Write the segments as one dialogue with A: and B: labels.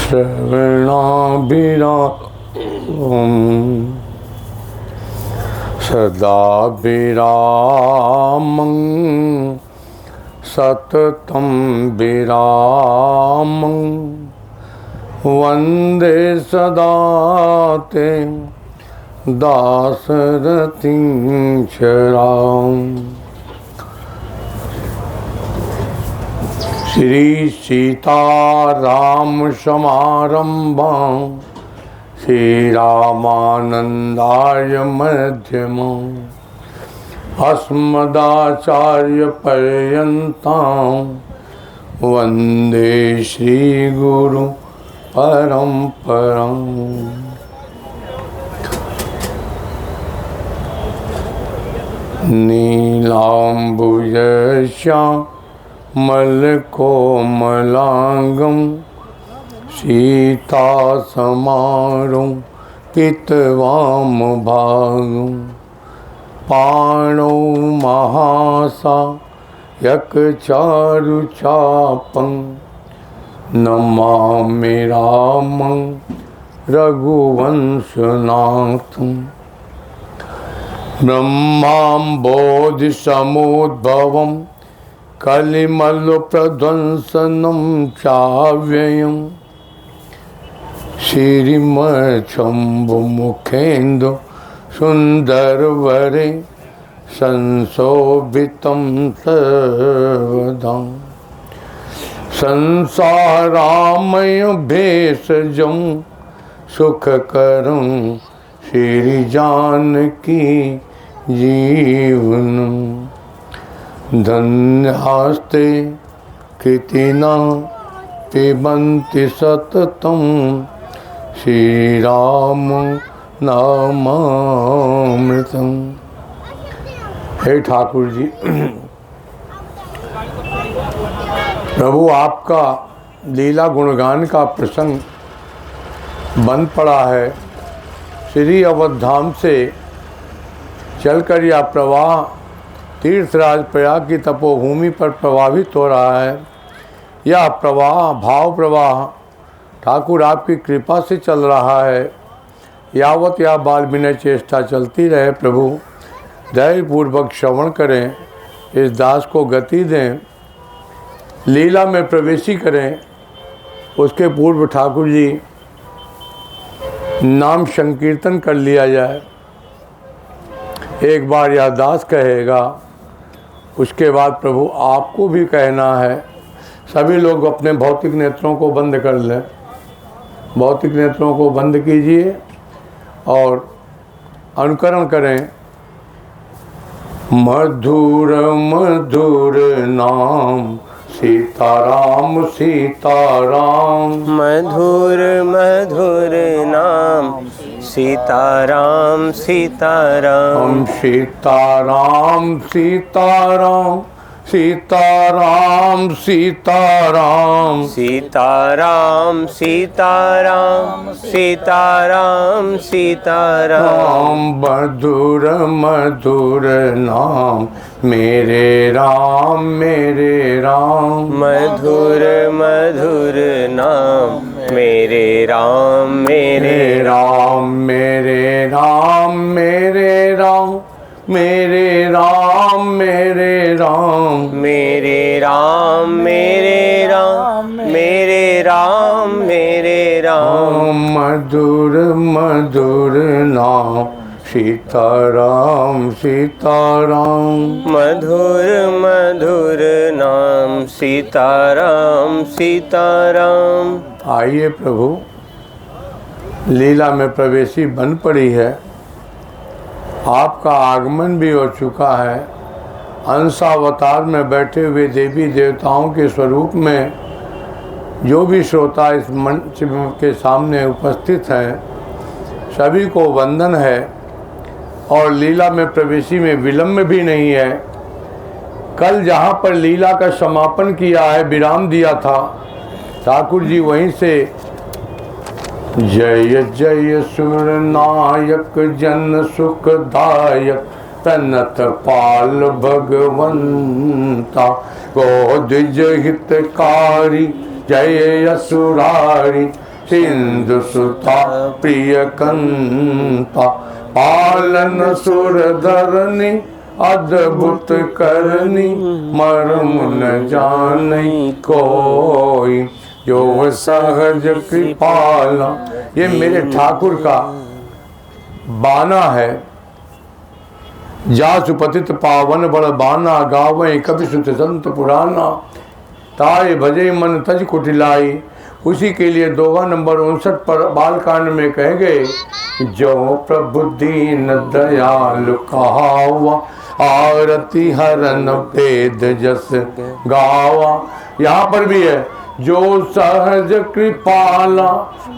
A: श्रवणाभिरामं सदा विरामं सततं विरामं वन्दे सदा ते दासरथिं चराम्। श्री सीताराम समारंभां श्रीरामानंदाय मध्यमाम् अस्मदाचार्य पर्यन्तां वन्दे श्रीगुरु परम्पराम्। नीलाम्बुजश्यामलकोमलांगं सीतासमारुं पितवामभागं पाणौ महासायकचारुचापं नमामि रामं रघुवंशनाथम्। ब्रह्माम्बोधिसमुद्भवं कलिमलप्रध्वंसनं चाव्ययम् श्रीमच्छम्भुमुखेन्दु सुन्दरवरे संशोभितं सर्वदा संसारामय भेषजं सुखकरं श्रीजानकी जीवनम्। धन्यास्ते कृतिना पिबन्ति सततं श्रीराम नामामृतम्। हे ठाकुर जी, प्रभु आपका लीला गुणगान का प्रसंग बन पड़ा है। श्री अवधाम से चलकर यह प्रवाह तीर्थराज प्रयाग की तपोभूमि पर प्रवाहित हो रहा है। यह प्रवाह भाव प्रवाह ठाकुर आपकी कृपा से चल रहा है। यावत यह बाल विनय चेष्टा चलती रहे प्रभु धैर्यपूर्वक श्रवण करें, इस दास को गति दें, लीला में प्रवेशी करें। उसके पूर्व ठाकुर जी नाम संकीर्तन कर लिया जाए। एक बार यह दास कहेगा, उसके बाद प्रभु आपको भी कहना है। सभी लोग अपने भौतिक नेत्रों को बंद कर लें। भौतिक नेत्रों को बंद कीजिए और अनुकरण करें। मधुर मधुर नाम सीताराम सीताराम,
B: मधुर मधुर नाम सीताराम सीताराम,
A: सीताराम सीताराम सीताराम सीताराम,
B: सीताराम सीताराम सीताराम सीताराम।
A: मधुर मधुर नाम मेरे राम मेरे राम,
B: मधुर मधुर नाम मेरे राम मेरे
A: राम मेरे राम मेरे राम मेरे राम मेरे राम
B: मेरे राम मेरे राम मेरे राम मेरे राम।
A: मधुर मधुर नाम सीताराम सीताराम,
B: मधुर मधुर नाम सीताराम सीताराम।
A: आइए प्रभु, लीला में प्रवेशी बन पड़ी है। आपका आगमन भी हो चुका है। अंशावतार में बैठे हुए देवी देवताओं के स्वरूप में जो भी श्रोता इस मंच के सामने उपस्थित हैं, सभी को वंदन है। और लीला में प्रवेशी में विलम्ब भी नहीं है। कल जहाँ पर लीला का समापन किया है, विराम दिया था, ठाकुर जी वहीं से जय जय सुर नायक जन सुखदायक तनत पाल भगवंता गोदिज हितकारी जय असुरारी सिंधु सुता प्रिय कंता, पालन सुर धरनी अद्भुत करनी, मर्म न जाने कोई, जो सहज कृपाला। ये मेरे ठाकुर का बाना है। जासु पतित पावन बड़ बाना, गावें कवि सुत संत पुराना, ताय भजे मन तज कुटिलाई। उसी के लिए दोहा नंबर 59 पर बालकांड में कह गए, जो प्रभु दीन दयालु कहावा, आरती हरन वेद जस गावा। यहाँ पर भी है, जो सहज कृपाला,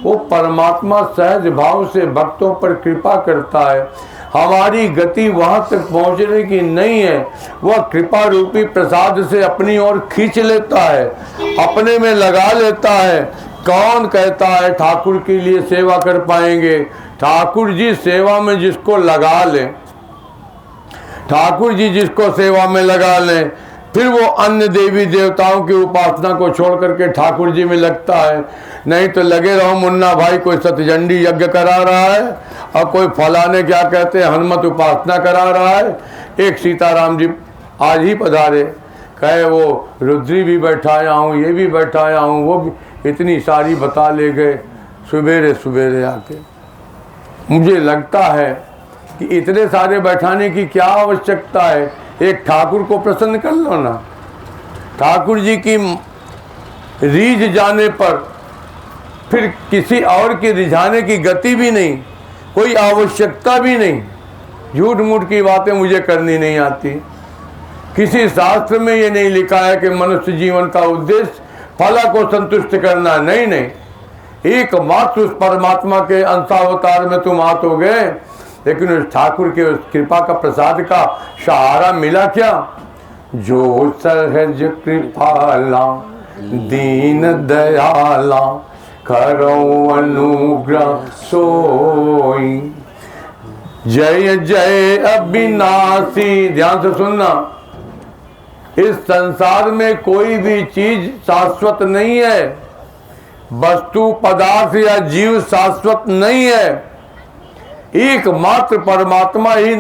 A: वो परमात्मा सहज भाव से भक्तों पर कृपा करता है। हमारी गति वहां तक पहुंचने की नहीं है, वह कृपा रूपी प्रसाद से अपनी ओर खींच लेता है, अपने में लगा लेता है। कौन कहता है ठाकुर के लिए सेवा कर पाएंगे? ठाकुर जी सेवा में जिसको लगा लें, ठाकुर जी जिसको सेवा में लगा लें, फिर वो अन्य देवी देवताओं की उपासना को छोड़ करके ठाकुर जी में लगता है। नहीं तो लगे रहो मुन्ना भाई, कोई सतचंडी यज्ञ करा रहा है और कोई फलाने क्या कहते हैं हनुमत उपासना करा रहा है। एक सीताराम जी आज ही पधारे, कहे वो रुद्री भी बैठाया हूँ, ये भी बैठाया हूँ, वो भी, इतनी सारी बता ले गए सुबेरे सुबेरे आके। मुझे लगता है कि इतने सारे बैठाने की क्या आवश्यकता है, एक ठाकुर को प्रसन्न कर लो ना। ठाकुर जी की रीझ जाने पर फिर किसी और के रिझाने की गति भी नहीं, कोई आवश्यकता भी नहीं। झूठ मूठ की बातें मुझे करनी नहीं आती। किसी शास्त्र में ये नहीं लिखा है कि मनुष्य जीवन का उद्देश्य फला को संतुष्ट करना, नहीं नहीं। एकमात्र उस परमात्मा के अंशावतार में तुम आत हो गए, लेकिन उस ठाकुर के उस कृपा का प्रसाद का सहारा मिला क्या? जो सहज कृपाला दीन दयाला, करो अनुग्रह सोई। जय जय अविनाशी। ध्यान से सुनना, इस संसार में कोई भी चीज शाश्वत नहीं है, वस्तु पदार्थ या जीव शाश्वत नहीं है। एकमात्र परमात्मा ही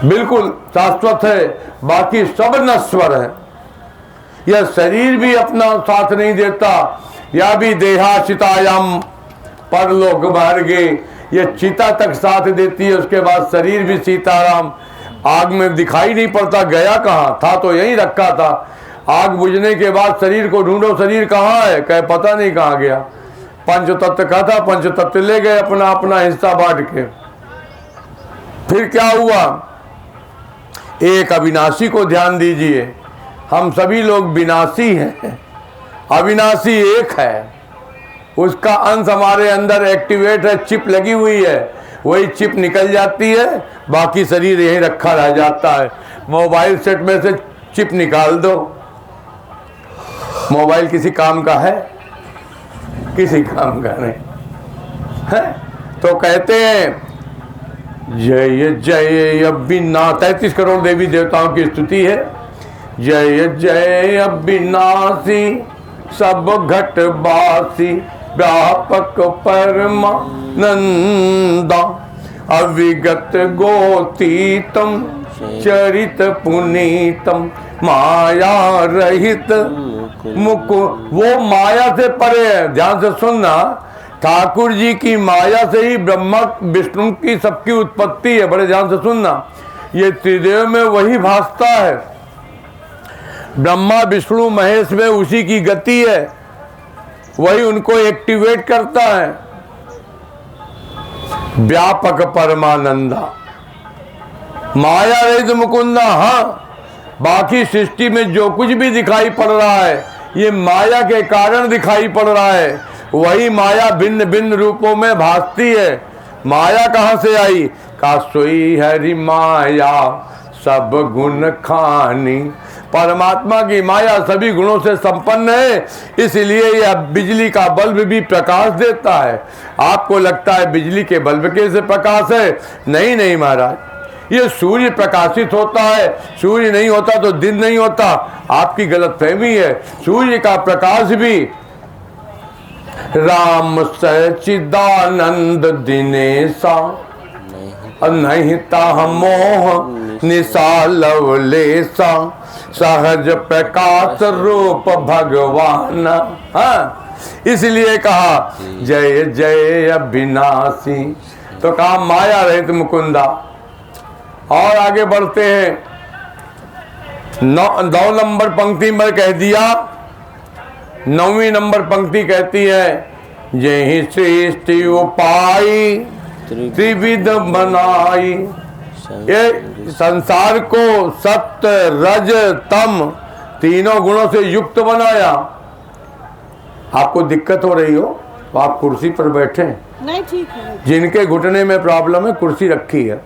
A: बिल्कुल शाश्वत है, बाकी सब नश्वर है। यह शरीर भी अपना साथ नहीं देता, या भी देहाशितायाम परलोक मार्गे, यह चिता तक साथ देती है, उसके बाद शरीर भी सीताराम आग में दिखाई नहीं पड़ता, गया कहाँ था, तो यहीं रखा था। आग बुझने के बाद शरीर को ढूंढो, शरीर कहाँ है, कहे पता नहीं कहाँ गया। पंचतत्व का था, पंचतत्व ले गए अपना अपना हिस्सा बांट के। फिर क्या हुआ? एक अविनाशी को ध्यान दीजिए। हम सभी लोग विनाशी हैं, अविनाशी एक है। उसका अंश हमारे अंदर एक्टिवेट है, चिप लगी हुई है, वही चिप निकल जाती है, बाकी शरीर यहीं रखा रह जाता है। मोबाइल सेट में से चिप निकाल दो, मोबाइल किसी काम का है? किसी काम का नहीं है। तो कहते हैं जय जय अविनाश, 33 करोड़ देवी देवताओं की स्तुति है। जय जय अविनाशी सब घटवासी, व्यापक परमानंदा, अविगत गोतीतम चरित पुनीतम, माया रहित मुकु। वो माया से परे है। ध्यान से सुनना, ठाकुर जी की माया से ही ब्रह्मा विष्णु की सबकी उत्पत्ति है। बड़े ध्यान से सुनना, ये त्रिदेव में वही भासता है। ब्रह्मा विष्णु महेश में उसी की गति है, वही उनको एक्टिवेट करता है। व्यापक परमानंदा, माया रहित मुकुंदा। हाँ, बाकी सृष्टि में जो कुछ भी दिखाई पड़ रहा है, ये माया के कारण दिखाई पड़ रहा है। वही माया भिन्न भिन्न रूपों में भासती है। माया कहाँ से आई? का सोई हरि माया सब गुण खानी। परमात्मा की माया सभी गुणों से संपन्न है, इसलिए यह बिजली का बल्ब भी प्रकाश देता है। आपको लगता है बिजली के बल्ब के से प्रकाश है? नहीं नहीं महाराज, ये सूर्य प्रकाशित होता है। सूर्य नहीं होता तो दिन नहीं होता, आपकी गलतफहमी है। सूर्य का प्रकाश भी राम सचिदानंद दिनेशा, नहीं ताह मोह निशा लवलेशा, सहज प्रकाश रूप भगवान। हाँ, इसलिए कहा जय जय अविनाशी, तो कहा माया रहित मुकुंदा। और आगे बढ़ते हैं, 9 नंबर पंक्ति में कह दिया, 9वीं नंबर पंक्ति कहती है यही सृष्टि उपाई त्रिविध बनाई। ये संसार को सत्य रज तम तीनों गुणों से युक्त बनाया। आपको दिक्कत हो रही हो तो आप कुर्सी पर बैठे,
C: नहीं ठीक है।
A: जिनके घुटने में प्रॉब्लम है कुर्सी रखी है,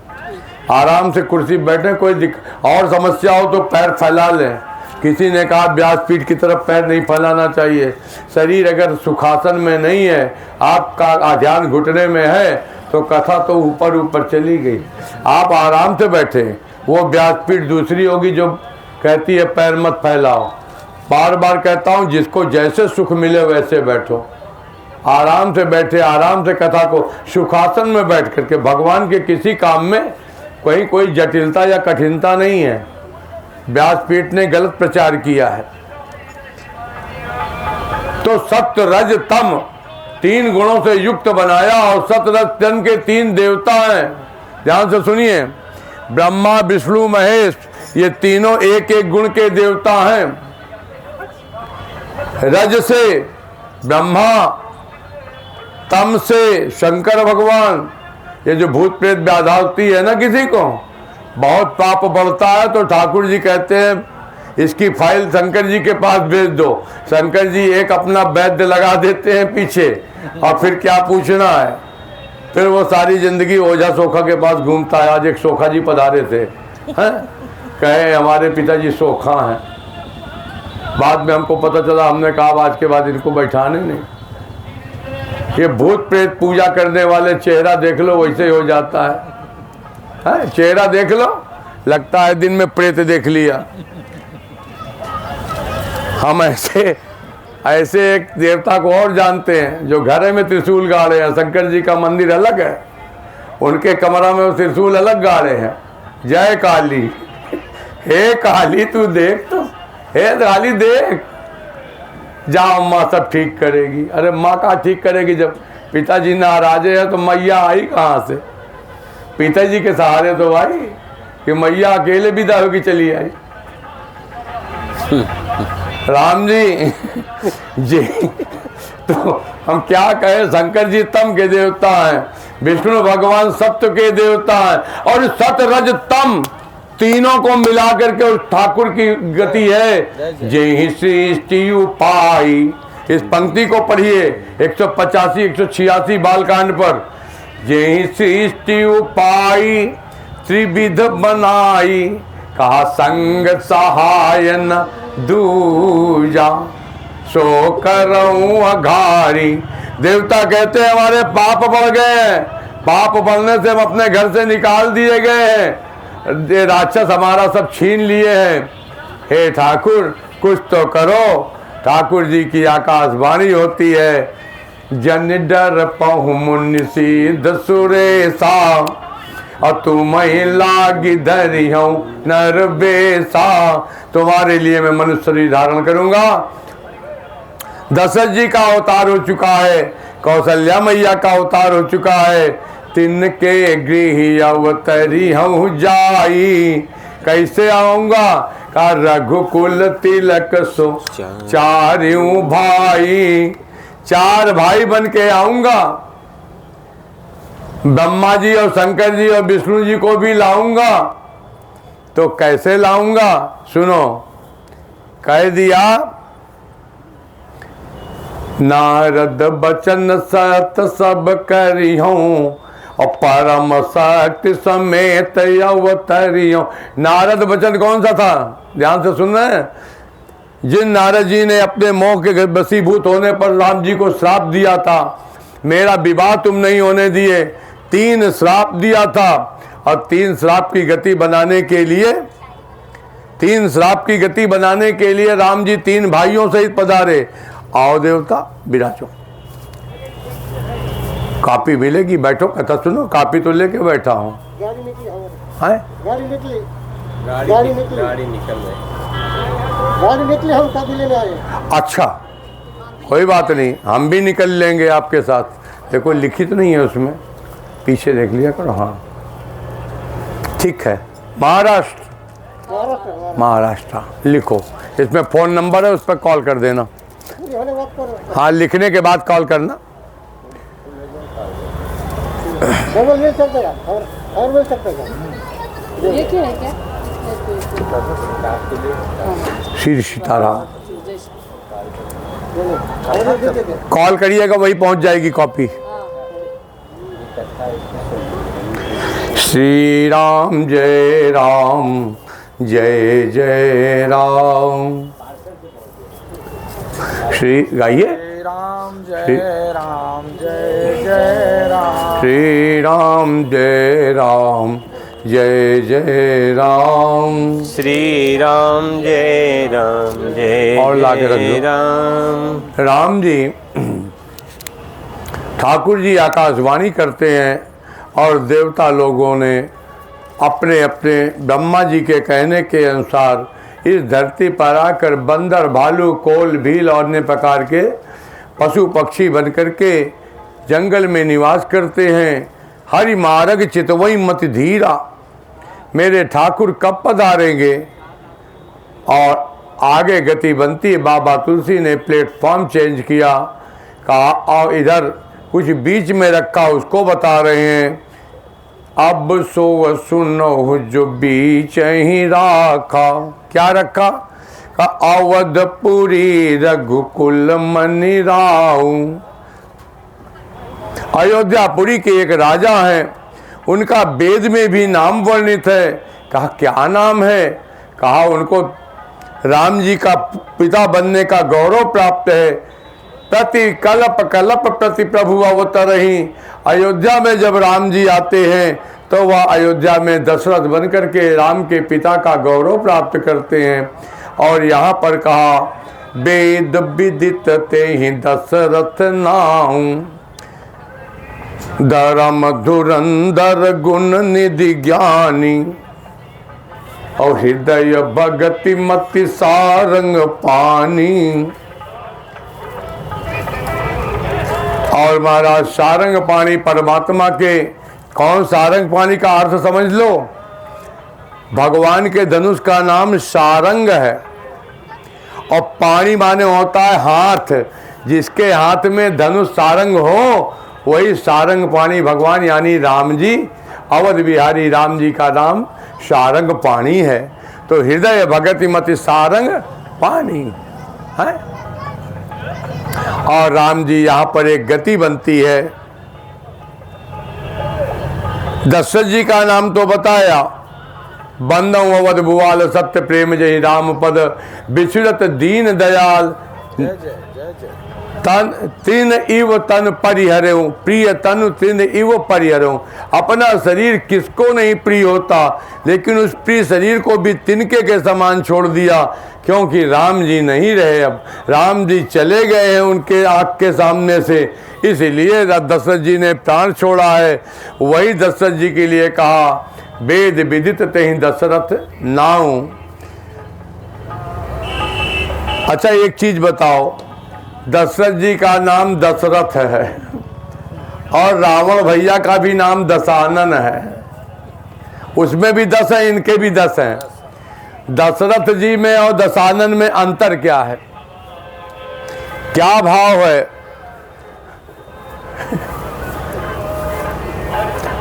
A: आराम से कुर्सी बैठे। कोई और समस्या हो तो पैर फैला लें। किसी ने कहा व्यासपीठ की तरफ पैर नहीं फैलाना चाहिए। शरीर अगर सुखासन में नहीं है, आपका ध्यान घुटने में है, तो कथा तो ऊपर ऊपर चली गई। आप आराम से बैठे। वो व्यासपीठ दूसरी होगी जो कहती है पैर मत फैलाओ। बार बार कहता हूँ, जिसको जैसे सुख मिले वैसे बैठो। आराम से बैठे, आराम से कथा को सुखासन में बैठ करके, भगवान के किसी काम में कोई जटिलता या कठिनता नहीं है। व्यासपीठ ने गलत प्रचार किया है। तो सत्य रज तम 3 गुणों से युक्त बनाया, और सत्य रज तम के 3 देवता हैं। ध्यान से सुनिए, ब्रह्मा विष्णु महेश, ये तीनों एक एक गुण के देवता हैं। रज से ब्रह्मा, तम से शंकर भगवान। ये जो भूत प्रेत व्याधा होती है ना, किसी को बहुत पाप बढ़ता है तो ठाकुर जी कहते हैं इसकी फाइल शंकर जी के पास भेज दो। शंकर जी एक अपना वैद्य लगा देते हैं पीछे, और फिर क्या पूछना है। फिर वो सारी जिंदगी ओझा सोखा के पास घूमता है। आज एक सोखा जी पधारे थे, हैं? कहे हमारे पिताजी सोखा हैं। बाद में हमको पता चला, हमने कहा आज के बाद इनको बैठाने नहीं। ये भूत प्रेत पूजा करने वाले चेहरा देख लो वैसे ही हो जाता है। चेहरा देख लो, लगता है दिन में प्रेत देख लिया। हम ऐसे एक देवता को और जानते हैं जो घरे में त्रिशूल गाड़े हैं। शंकर जी का मंदिर अलग है, उनके कमरा में वो त्रिशूल अलग गाड़े हैं। जय काली, हे काली तू देख, तो हे काली देख, जाओ माँ सब ठीक करेगी। अरे माँ का ठीक करेगी, जब पिताजी नाराजे है तो मैया आई कहाँ से? पिताजी के सहारे तो आई, कि मैया अकेले विदा होगी चली आई। राम जी जी, तो हम क्या कहें, शंकर जी तम के देवता हैं, विष्णु भगवान सत्य के देवता हैं, और सत्य रज तम तीनों को मिला करके उस ठाकुर की गति है। जय सृष्टि उपाई, इस पंक्ति को पढ़िए 185 186 बालकांड पर। जय सृष्टि उपाई त्रिविध बनाई, कहा संग सहायन दूजा, सो करऊं अघारी। देवता कहते हैं हमारे पाप बढ़ गए, पाप बढ़ने से हम अपने घर से निकाल दिए गए हैं, राक्षस हमारा सब छीन लिए हैं। हे ठाकुर कुछ तो करो। ठाकुर जी की आकाशवाणी होती है, जन डर पहु मुनि सिद्ध सुरेशा, और तुम लागी धरी हूँ नर बेसा। तुम्हारे लिए मैं मनुष्य शरीर धारण करूंगा। दशरथ जी का अवतार हो चुका है, कौशल्या मैया का अवतार हो चुका है। तिनके गृह अवतरी हूँ जाई, कैसे आऊंगा? का रघुकुल तिलक सो चारों भाई, 4 भाई बन के आऊंगा। ब्रह्मा जी और शंकर जी और विष्णु जी को भी लाऊंगा। तो कैसे लाऊंगा? सुनो, कह दिया, नारद बचन सत सब करी हूँ, और परम शक्ति समेत अवतरी हूँ। नारद बचन कौन सा था? ध्यान से सुन रहे हैं। जिन नारद जी ने अपने मोह के वशीभूत होने पर राम जी को श्राप दिया था, मेरा विवाह तुम नहीं होने दिए, 3 श्राप दिया था। और 3 श्राप की गति बनाने के लिए, 3 श्राप की गति बनाने के लिए राम जी 3 भाइयों सहित पधारे। आओ देवता विराजो, कॉपी मिलेगी, बैठो कथा सुनो, कॉपी तो लेके बैठा हूँ।
C: गाड़ी निकली हमारी,
A: हैं?
C: गाड़ी निकली,
B: गाड़ी निकल रही।
C: गाड़ी निकली, हम कभी लेने आए।
A: अच्छा कोई बात नहीं, हम भी निकल लेंगे आपके साथ। देखो लिखित नहीं है उसमें, पीछे देख लिया करो। हाँ ठीक है, महाराष्ट्र, महाराष्ट्र लिखो, इसमें फ़ोन नंबर है, उस पर कॉल कर देना।
C: पूरी होने बात करो,
A: हाँ लिखने के बाद कॉल करना।
C: डबल मिल सकता है और मिल सकता है।
D: ये क्या है क्या?
A: श्री सीताराम,
C: और दे दे।
A: कॉल करिएगा, वही पहुंच जाएगी कॉपी। श्री राम जय राम, जय जय राम। श्री गाइए,
E: राम जय राम, जय जय राम।
A: श्री राम जय राम, जय जय राम।
B: श्री राम जय राम, जय
A: और लाके रख दो।
B: राम।
A: राम जी, ठाकुर जी आकाशवाणी करते हैं और देवता लोगों ने अपने अपने ब्रह्मा जी के कहने के अनुसार इस धरती पर आकर बंदर, भालू, कोल, भील और अन्य प्रकार के पशु पक्षी बन करके जंगल में निवास करते हैं। हरि मार्ग चितवई मत धीरा, मेरे ठाकुर कब पधारेंगे। और आगे गति बनती है। बाबा तुलसी ने प्लेटफॉर्म चेंज किया, कहा और इधर कुछ बीच में रखा, उसको बता रहे हैं। अब सो सुनो जो बीच ही राखा, क्या रखा? का अवधपुरी रघुकुल मनि राऊ। अयोध्यापुरी के एक राजा हैं, उनका वेद में भी नाम वर्णित है। कहा क्या नाम है? कहा उनको राम जी का पिता बनने का गौरव प्राप्त है। प्रति कल्प कल्प प्रति प्रभु अवतरहि। अयोध्या में जब राम जी आते हैं तो वह अयोध्या में दशरथ बन करके राम के पिता का गौरव प्राप्त करते हैं। और यहाँ पर कहा वेद विदित ते ही दशरथ नाऊ, धर्म धुरंधर गुण निधि ज्ञानी, और हृदय भगति मति सारंग पानी। और महाराज सारंग पानी परमात्मा के, कौन सारंग पानी का अर्थ समझ लो। भगवान के धनुष का नाम सारंग है और पानी माने होता है हाथ। जिसके हाथ में धनुष सारंग हो वही सारंग पानी भगवान यानी राम जी, अवध बिहारी राम जी का नाम सारंग पानी है। तो हृदय भगति मति सारंग पानी है। और राम जी यहाँ पर एक गति बनती है। दशरथ जी का नाम तो बताया, बंदव अवध भुआल सत्य प्रेम जय राम पद, विचरत दीन दयाल तन तीन इव तन परिहरऊं, प्रिय तनु तीन इव परिहरऊं। अपना शरीर किसको नहीं प्रिय होता, लेकिन उस प्रिय शरीर को भी तिनके के समान छोड़ दिया, क्योंकि राम जी नहीं रहे। अब राम जी चले गए हैं उनके आँख के सामने से, इसलिए दशरथ जी ने प्राण छोड़ा है। वही दशरथ जी के लिए कहा वेद विदित तेहि दशरथ नाऊ। अच्छा एक चीज बताओ, दशरथ जी का नाम दशरथ है और रावण भैया का भी नाम दशानन है। उसमें भी 10 है, इनके भी 10 हैं। दशरथ जी में और दशानन में अंतर क्या है, क्या भाव है?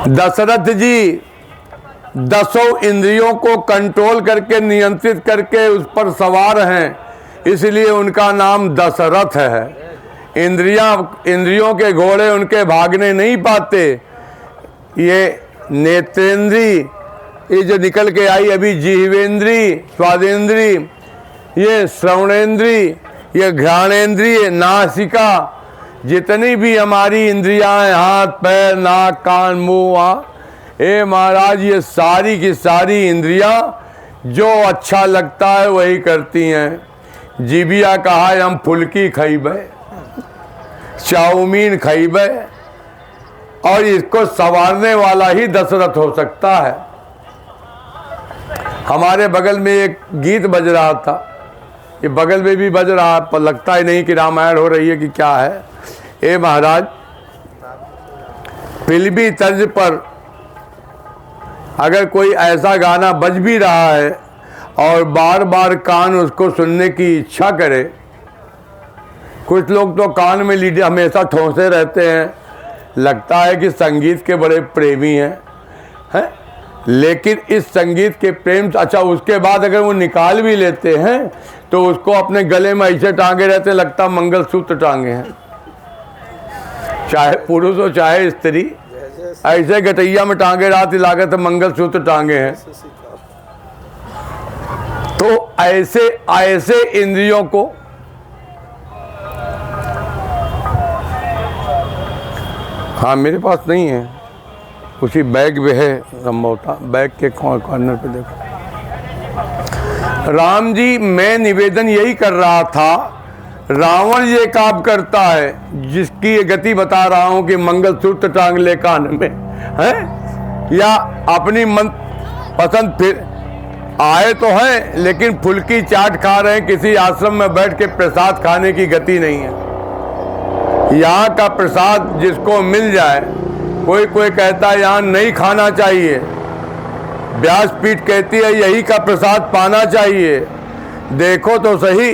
A: दशरथ जी 10 इंद्रियों को कंट्रोल करके नियंत्रित करके उस पर सवार हैं, इसलिए उनका नाम दशरथ है। इंद्रियों के घोड़े उनके भागने नहीं पाते। ये नेत्रेंद्री, ये जो निकल के आई अभी, जिह्वेंद्री, स्वादेंद्री, ये श्रवणेंद्री, ये घ्राणेंद्री, नासिका, जितनी भी हमारी इंद्रियां हैं, हाथ पैर नाक कान मुँह, ए महाराज ये सारी की सारी इंद्रियां जो अच्छा लगता है वही करती हैं। जीबिया कहा हम फुल्की खइबे, चाउमीन खइबे, और इसको संवारने वाला ही दशरथ हो सकता है। हमारे बगल में एक गीत बज रहा था, ये बगल में भी बज रहा है, पर लगता ही नहीं कि रामायण हो रही है कि क्या है। ए महाराज, फिल्मी तर्ज पर अगर कोई ऐसा गाना बज भी रहा है और बार बार कान उसको सुनने की इच्छा करे, कुछ लोग तो कान में लीडे हमेशा ठोंसे रहते हैं, लगता है कि संगीत के बड़े प्रेमी हैं, लेकिन इस संगीत के प्रेम से अच्छा उसके बाद अगर वो निकाल भी लेते हैं तो उसको अपने गले में ऐसे टांगे रहते हैं, लगता मंगलसूत्र टांगे हैं, चाहे पुरुष हो चाहे स्त्री, ऐसे गटैया में टांगे रात लागत मंगलसूत्र टांगे हैं। तो ऐसे ऐसे इंद्रियों को हाँ मेरे पास नहीं है, उसी बैग में है संभवतः, बैग के कॉर्नर पे देखो। राम जी, मैं निवेदन यही कर रहा था, रावण ये काम करता है जिसकी ये गति बता रहा हूं कि मंगलसूत्र टांग ले कान में है, या अपनी मन पसंद फिर आए तो हैं लेकिन फुल्की चाट खा रहे हैं, किसी आश्रम में बैठ के प्रसाद खाने की गति नहीं है। यहाँ का प्रसाद जिसको मिल जाए, कोई कोई कहता है यहाँ नहीं खाना चाहिए, व्यासपीठ कहती है यही का प्रसाद पाना चाहिए। देखो तो सही,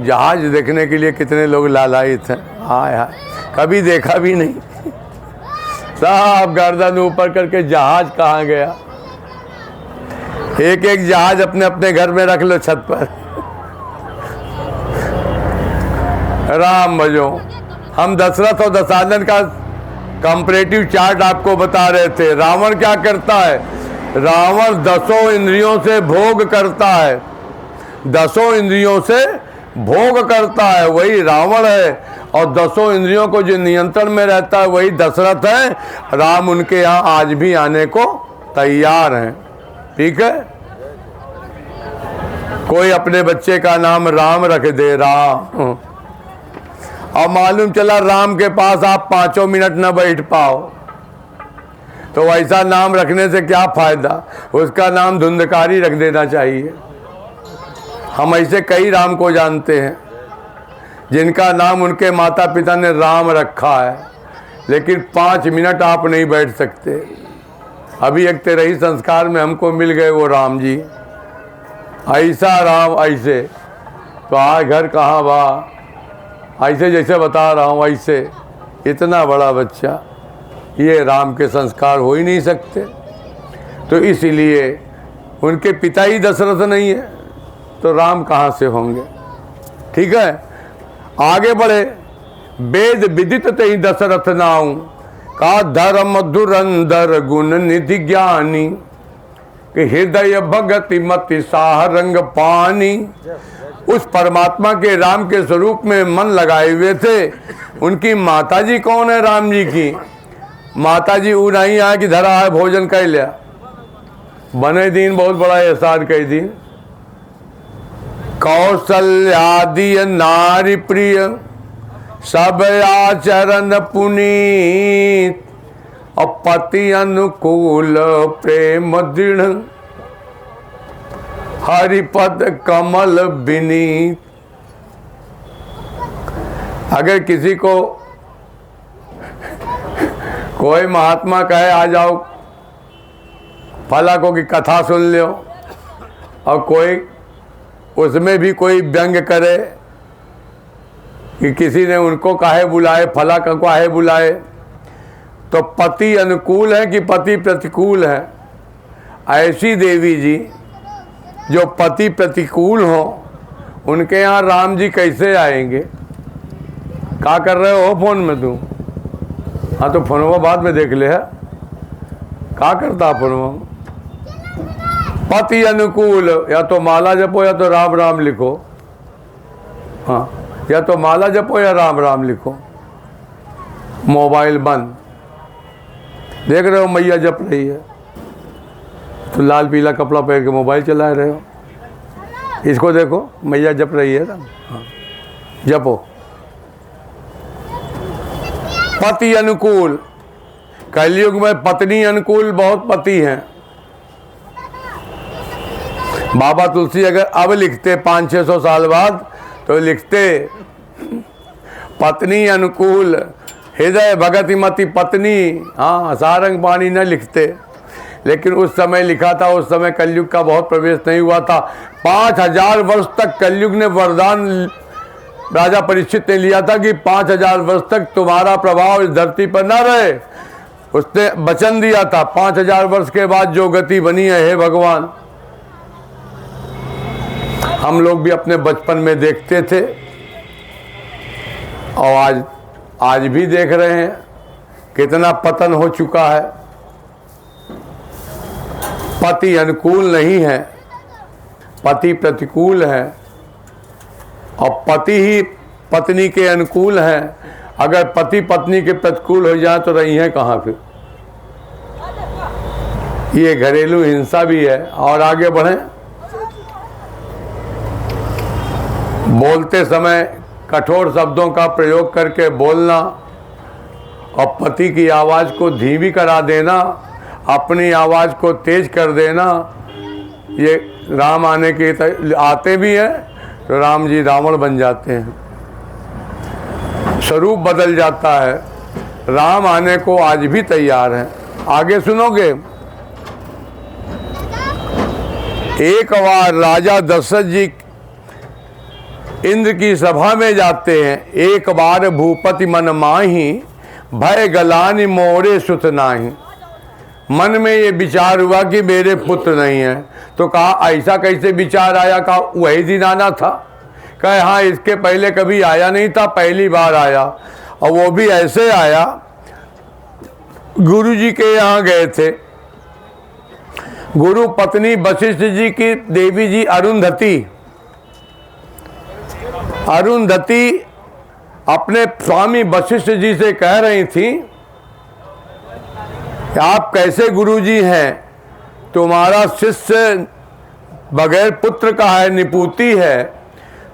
A: जहाज देखने के लिए कितने लोग लालायित हैं, हाय हाय, कभी देखा भी नहीं, सब गर्दन ऊपर करके जहाज कहाँ गया। एक एक जहाज अपने अपने घर में रख लो छत पर। राम भजो। हम दशरथ और दशानन का कंपैरेटिव चार्ट आपको बता रहे थे। रावण क्या करता है? रावण 10 इंद्रियों से भोग करता है, 10 इंद्रियों से भोग करता है, वही रावण है। और 10 इंद्रियों को जो नियंत्रण में रहता है वही दशरथ है। राम उनके यहाँ आज भी आने को तैयार हैं। ठीक है, कोई अपने बच्चे का नाम राम रख दे, राम, और मालूम चला राम के पास आप 5 मिनट न बैठ पाओ, तो ऐसा नाम रखने से क्या फायदा, उसका नाम धुंधकारी रख देना चाहिए। हम ऐसे कई राम को जानते हैं जिनका नाम उनके माता पिता ने राम रखा है, लेकिन 5 मिनट आप नहीं बैठ सकते। अभी एक तेरही संस्कार में हमको मिल गए वो राम जी, ऐसा राम ऐसे, तो आज घर कहाँ बा, ऐसे जैसे बता रहा हूँ ऐसे, इतना बड़ा बच्चा, ये राम के संस्कार हो ही नहीं सकते। तो इसलिए उनके पिता ही दशरथ नहीं है तो राम कहाँ से होंगे। ठीक है, आगे बढ़े। वेद विदित तहि दशरथ नाऊ, का धर्म धुरंधर गुण निधि ज्ञानी, कि हृदय भगति मति साह रंग पानी। उस परमात्मा के राम के स्वरूप में मन लगाए हुए थे। उनकी माताजी कौन है? राम जी की माताजी वो नहीं आए कि धरा है भोजन कर लिया, बने दिन बहुत बड़ा एहसान कई दिन। कौशल्यादि नारी प्रिय, सब आचरण पुनीत, और पति अनुकूल प्रेम दृढ़, हरिपद कमल विनीत। अगर किसी को कोई महात्मा कहे आ जाओ फला को की कथा सुन लो, और कोई उसमें भी कोई व्यंग करे कि किसी ने उनको काहे बुलाए, फला का काहे बुलाए, तो पति अनुकूल है कि पति प्रतिकूल है। ऐसी देवी जी जो पति प्रतिकूल हो, उनके यहाँ राम जी कैसे आएंगे? क्या कर रहे हो फोन में तू? हाँ तो फोनवा बाद में देख ले है, क्या करता फोनवा? पति अनुकूल, या तो माला जपो या तो राम राम लिखो। हाँ, या तो माला जपो या राम राम लिखो। मोबाइल बंद, देख रहे हो मैया जप रही है तो लाल पीला कपड़ा पहन के मोबाइल चला रहे हो। इसको देखो, मैया जप रही है ना, हाँ जपो। पति अनुकूल, कलयुग में पत्नी अनुकूल बहुत पति हैं। बाबा तुलसी अगर अब लिखते 500-600 साल बाद तो लिखते पत्नी अनुकूल हृदय भगति मति पत्नी, हाँ सारंग पाणी न लिखते। लेकिन उस समय लिखा था, उस समय कलयुग का बहुत प्रवेश नहीं हुआ था। 5000 वर्ष तक कलयुग ने वरदान राजा परीक्षित ने लिया था कि 5000 वर्ष तक तुम्हारा प्रभाव इस धरती पर ना रहे। उसने वचन दिया था 5000 वर्ष के बाद जो गति बनी है, हे भगवान। हम लोग भी अपने बचपन में देखते थे और आज भी देख रहे हैं कितना पतन हो चुका है। पति अनुकूल नहीं है, पति प्रतिकूल है और पति ही पत्नी के अनुकूल है। अगर पति पत्नी के प्रतिकूल हो जाए तो रही है कहाँ फिर। ये घरेलू हिंसा भी है। और आगे बढ़ें, बोलते समय कठोर शब्दों का प्रयोग करके बोलना और पति की आवाज़ को धीमी करा देना, अपनी आवाज़ को तेज कर देना, ये राम आते भी हैं तो राम जी रावण बन जाते हैं, स्वरूप बदल जाता है। राम आने को आज भी तैयार हैं। आगे सुनोगे, एक बार राजा दशरथ जी इंद्र की सभा में जाते हैं। एक बार भूपति मन माही, भय गलानि मोरे सुत नाही। मन में ये विचार हुआ कि मेरे पुत्र नहीं है। तो कहा ऐसा कैसे विचार आया? कहा वही दिन आना था। कहे हाँ, इसके पहले कभी आया नहीं था, पहली बार आया। और वो भी ऐसे आया, गुरु जी के यहाँ गए थे। गुरु पत्नी वशिष्ठ जी की देवी जी अरुंधति अपने स्वामी वशिष्ठ जी से कह रही थी कि आप कैसे गुरुजी हैं, तुम्हारा शिष्य बगैर पुत्र का है, निपुती है,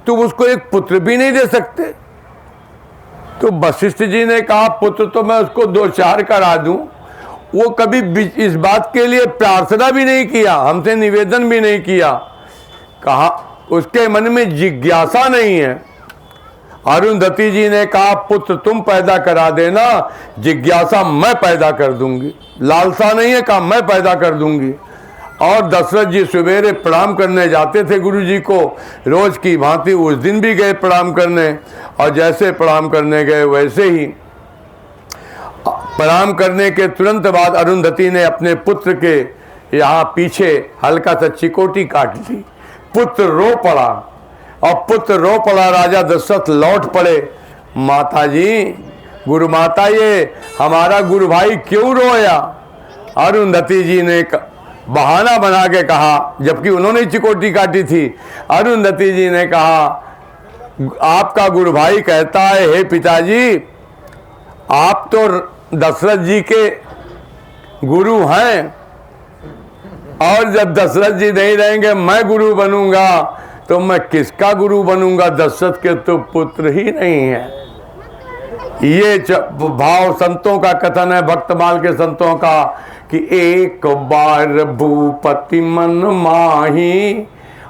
A: तुम उसको एक पुत्र भी नहीं दे सकते। तो वशिष्ठ जी ने कहा पुत्र तो मैं उसको 2-4 करा दूं। वो कभी इस बात के लिए प्रार्थना भी नहीं किया, हमसे निवेदन भी नहीं किया। कहा उसके मन में जिज्ञासा नहीं है। अरुंधति जी ने कहा पुत्र तुम पैदा करा देना, जिज्ञासा मैं पैदा कर दूंगी। लालसा नहीं है, कहा मैं पैदा कर दूंगी। और दशरथ जी सवेरे प्रणाम करने जाते थे गुरु जी को, रोज की भांति उस दिन भी गए प्रणाम करने। और जैसे प्रणाम करने गए वैसे ही प्रणाम करने के तुरंत बाद अरुंधति ने अपने पुत्र के यहाँ पीछे हल्का सा चिकोटी काट ली। पुत्र रो पड़ा और पुत्र रो पड़ा। राजा दशरथ लौट पड़े। माता जी, गुरु माता, ये हमारा गुरु भाई क्यों रोया? अरुंधति जी ने बहाना बना के कहा, जबकि उन्होंने चिकोटी काटी थी। अरुंधति जी ने कहा आपका गुरु भाई कहता है, हे पिताजी आप तो दशरथ जी के गुरु हैं, और जब दशरथ जी नहीं रहेंगे मैं गुरु बनूंगा तो मैं किसका गुरु बनूंगा? दशरथ के तो पुत्र ही नहीं है। ये भाव संतों का कथन है, भक्तमाल के संतों का, कि एक बार भूपति मन माही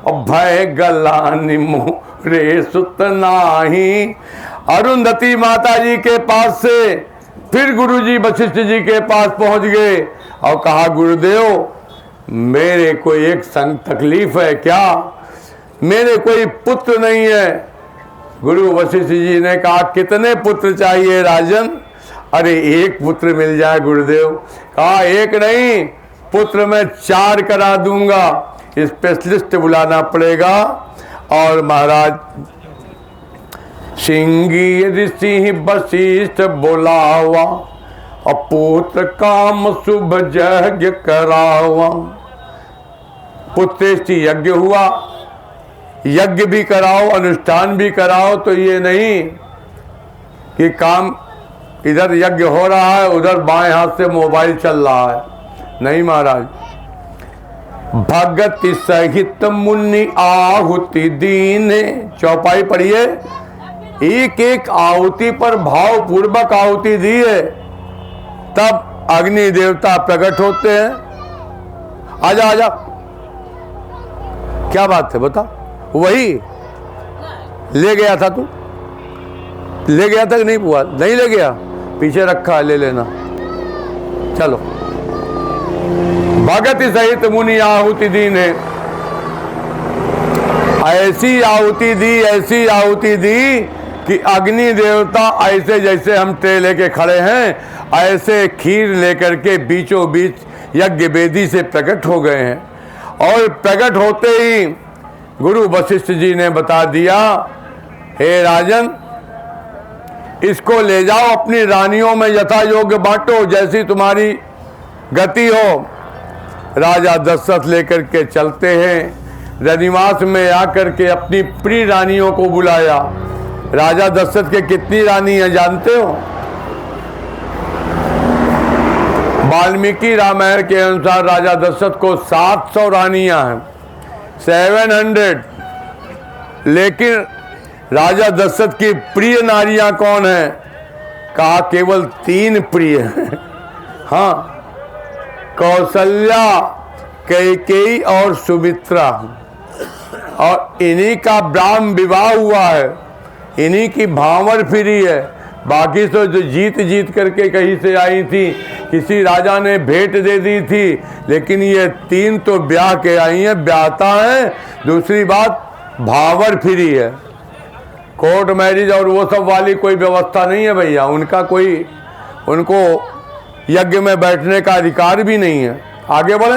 A: और भय गलानि मोरे सुत नाही। अरुंधति माता जी के पास से फिर गुरुजी वशिष्ठ जी के पास पहुंच गए और कहा गुरुदेव मेरे को एक संग तकलीफ है क्या? मेरे कोई पुत्र नहीं है। गुरु वशिष्ठ जी ने कहा कितने पुत्र चाहिए राजन? अरे एक पुत्र मिल जाए गुरुदेव। कहा एक नहीं, पुत्र मैं 4 करा दूंगा। स्पेशलिस्ट बुलाना पड़ेगा। और महाराज सिंगी ऋषि वशिष्ठ बुलावा और पुत्र काम शुभ यज्ञ करावा। पुत्रेष्टि यज्ञ हुआ, यज्ञ भी कराओ, अनुष्ठान भी कराओ। तो ये नहीं कि काम इधर यज्ञ हो रहा है, उधर बाएं हाथ से मोबाइल चल रहा है। नहीं महाराज, भगति सहित मुनि आहुति दीने। चौपाई पढ़िए। एक एक आहुति पर भाव पूर्वक आहुति दी है, तब अग्नि देवता प्रकट होते हैं। आजा आजा, क्या बात है बता। वही ले गया था तू, ले गया था कि नहीं बुआ? नहीं ले गया, पीछे रखा है, ले लेना। चलो, भगत सहित मुनि आहुति दीन है। ऐसी आहुति दी, ऐसी आहुति दी कि अग्नि देवता ऐसे जैसे हम ट्रे लेके खड़े हैं, ऐसे खीर लेकर के बीचों बीच यज्ञ वेदी से प्रकट हो गए हैं। और प्रकट होते ही गुरु वशिष्ठ जी ने बता दिया, हे राजन, इसको ले जाओ अपनी रानियों में यथा योग्य बांटो, जैसी तुम्हारी गति हो। राजा दशरथ लेकर के चलते हैं, रनिवास में आकर के अपनी प्रिय रानियों को बुलाया। राजा दशरथ के कितनी रानी हैं जानते हो? वाल्मीकि रामायण के अनुसार राजा दशरथ को 700 रानियां हैं, 700। लेकिन राजा दशरथ की प्रिय नारियां कौन हैं? कहा केवल 3 प्रिय हैं। हाँ, कौशल्या, कैकेयी और सुमित्रा। और इन्हीं का ब्राह्म विवाह हुआ है, इन्हीं की भांवर फिरी है। बाकी तो जो जीत जीत करके कहीं से आई थी, किसी राजा ने भेंट दे दी थी, लेकिन ये 3 तो ब्याह के आई हैं, ब्याहता है। दूसरी बात, भांवर फिरी है। कोर्ट मैरिज और वो सब वाली कोई व्यवस्था नहीं है भैया, उनका कोई, उनको यज्ञ में बैठने का अधिकार भी नहीं है। आगे बढ़े।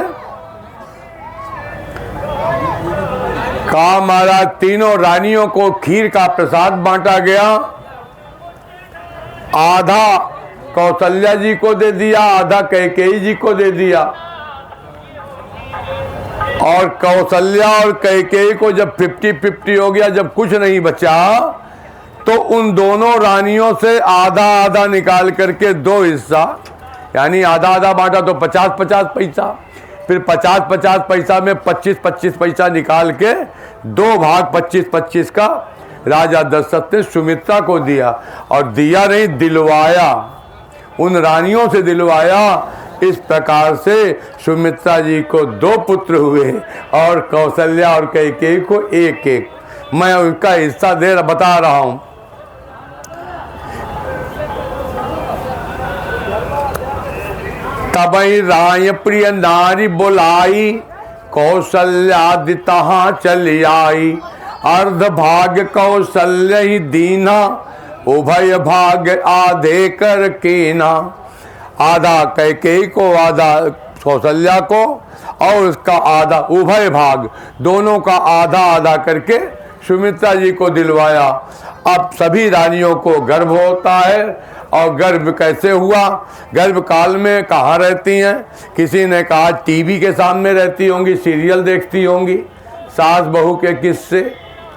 A: कहा महाराज, तीनों रानियों को खीर का प्रसाद बांटा गया। आधा कौशल्या जी को दे दिया, आधा कैकेयी जी को दे दिया। और कौशल्या और कैकेयी को जब 50-50 हो गया, जब कुछ नहीं बचा, तो उन दोनों रानियों से आधा आधा निकाल करके 2 हिस्सा, यानी आधा आधा बांटा तो 50-50 पैसा, फिर 50-50 पैसा में 25-25 पैसा निकाल के 2 भाग 25-25 का राजा दशरथ ने सुमित्रा को दिया। और दिया नहीं, दिलवाया, उन रानियों से दिलवाया। इस प्रकार से सुमित्रा जी को 2 पुत्र हुए और कौशल्या और कैकेयी को 1-1। मैं उनका हिस्सा बता रहा हूं। तबई राय प्रिय नारी बुलाई, कौशल्या तहाँ चली आई। अर्ध भाग कौशल्य ही दीना, उभय भाग आधे कर कीना। आधा कैकेयी को, आधा कौशल्या को, और उसका आधा, उभय भाग दोनों का आधा आधा करके सुमित्रा जी को दिलवाया। अब सभी रानियों को गर्भ होता है। और गर्भ कैसे हुआ? गर्भ काल में कहाँ रहती हैं? किसी ने कहा टीवी के सामने रहती होंगी, सीरियल देखती होंगी, सास बहू के किस्से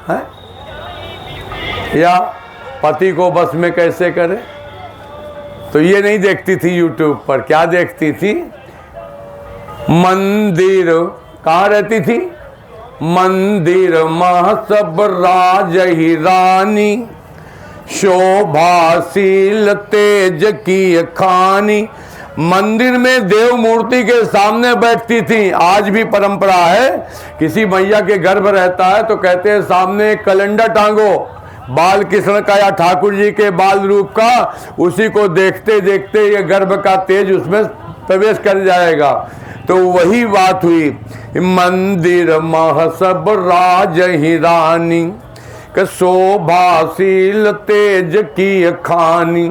A: हैं, या पति को बस में कैसे करे। तो ये नहीं देखती थी यूट्यूब पर। क्या देखती थी? मंदिर। कहाँ रहती थी? मंदिर मह सब राज ही रानी, शोभाशील तेज की खानी। मंदिर में देव मूर्ति के सामने बैठती थी। आज भी परंपरा है, किसी मैया के गर्भ रहता है तो कहते हैं सामने कैलेंडर टांगो, बाल कृष्ण का या ठाकुर जी के बाल रूप का, उसी को देखते देखते ये गर्भ का तेज उसमें प्रवेश कर जाएगा। तो वही बात हुई, मंदिर मह सब राज ही रानी, शोभाशील तेज की खानी।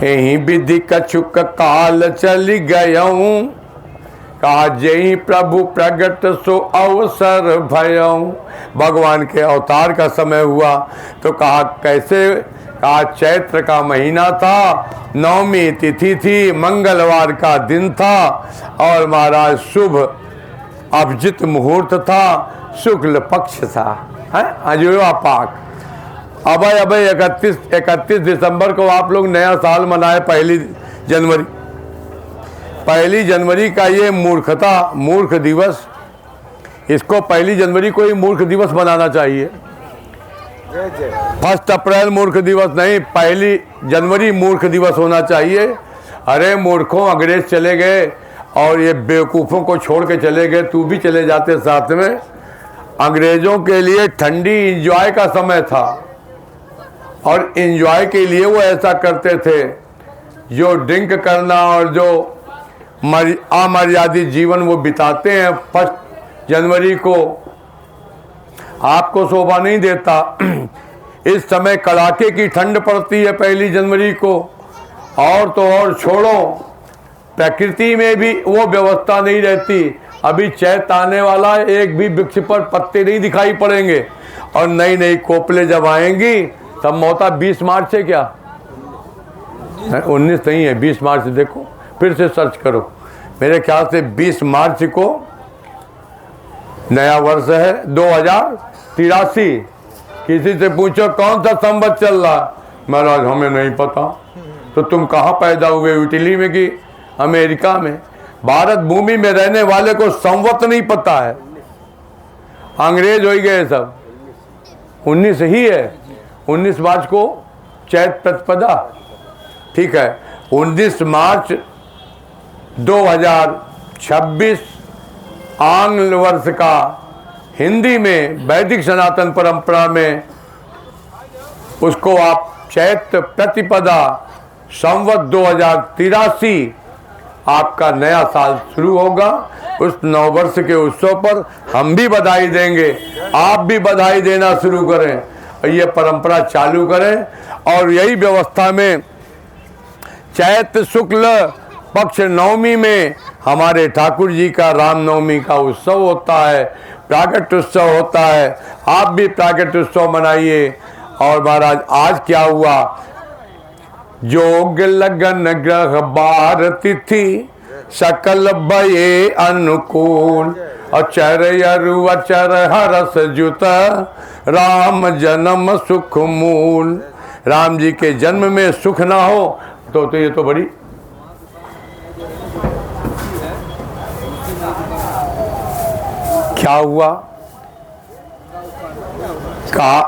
A: यही विधि कछुक काल चली गयऊं, कहा जय प्रभु प्रगट सो अवसर भयऊं। भगवान के अवतार का समय हुआ तो कहा कैसे? कहा चैत्र का महीना था, 9वीं तिथि थी, मंगलवार का दिन था, और महाराज शुभ अभिजित मुहूर्त था, शुक्ल पक्ष था, है अजोया पाक। अब 31 दिसंबर को आप लोग नया साल मनाए, 1 जनवरी का ये मूर्ख दिवस, इसको 1 जनवरी को ही मूर्ख दिवस मनाना चाहिए।
E: जय जय।
A: 1 अप्रैल मूर्ख दिवस नहीं, 1 जनवरी मूर्ख दिवस होना चाहिए। अरे मूर्खों, अंग्रेज चले गए और ये बेवकूफ़ों को छोड़ के चले गए, तू भी चले जाते साथ में। अंग्रेज़ों के लिए ठंडी इंजॉय का समय था और इंजॉय के लिए वो ऐसा करते थे। जो ड्रिंक करना और जो अमर्यादित जीवन वो बिताते हैं 1 जनवरी को, आपको शोभा नहीं देता। इस समय कड़ाके की ठंड पड़ती है 1 जनवरी को, और तो और छोड़ो, प्रकृति में भी वो व्यवस्था नहीं रहती। अभी चैत आने वाला है, एक भी वृक्ष पर पत्ते नहीं दिखाई पड़ेंगे, और नई नई कोपले जब आएंगी तब मौता 20 मार्च है क्या? 19 नहीं है, 20 मार्च। देखो फिर से सर्च करो, मेरे ख्याल से 20 मार्च को नया वर्ष है 2083। किसी से पूछो कौन सा संवत चल रहा है, महाराज हमें नहीं पता। तो तुम कहाँ पैदा हुए, इटली में कि अमेरिका में? भारत भूमि में रहने वाले को संवत नहीं पता है। अंग्रेज हो गए सब। 19 ही है, 19 मार्च को चैत प्रतिपदा, ठीक है। 19 मार्च 2026 आंग्ल वर्ष का हिंदी में वैदिक सनातन परंपरा में उसको आप चैत प्रतिपदा संवत 2083 आपका नया साल शुरू होगा। उस नववर्ष के उत्सव पर हम भी बधाई देंगे, आप भी बधाई देना शुरू करें और ये परंपरा चालू करें। और यही व्यवस्था में चैत शुक्ल पक्ष नवमी में हमारे ठाकुर जी का रामनवमी का उत्सव होता है, प्राकट उत्सव होता है। आप भी प्राकट उत्सव मनाइए। और महाराज आज क्या हुआ, जोग लगन ग्रह बार तिथि सकल भये अनुकूल, अचर अरु अचर हरस जुत राम जन्म सुख मूल। राम जी के जन्म में सुख ना हो तो ये तो बड़ी क्या हुआ का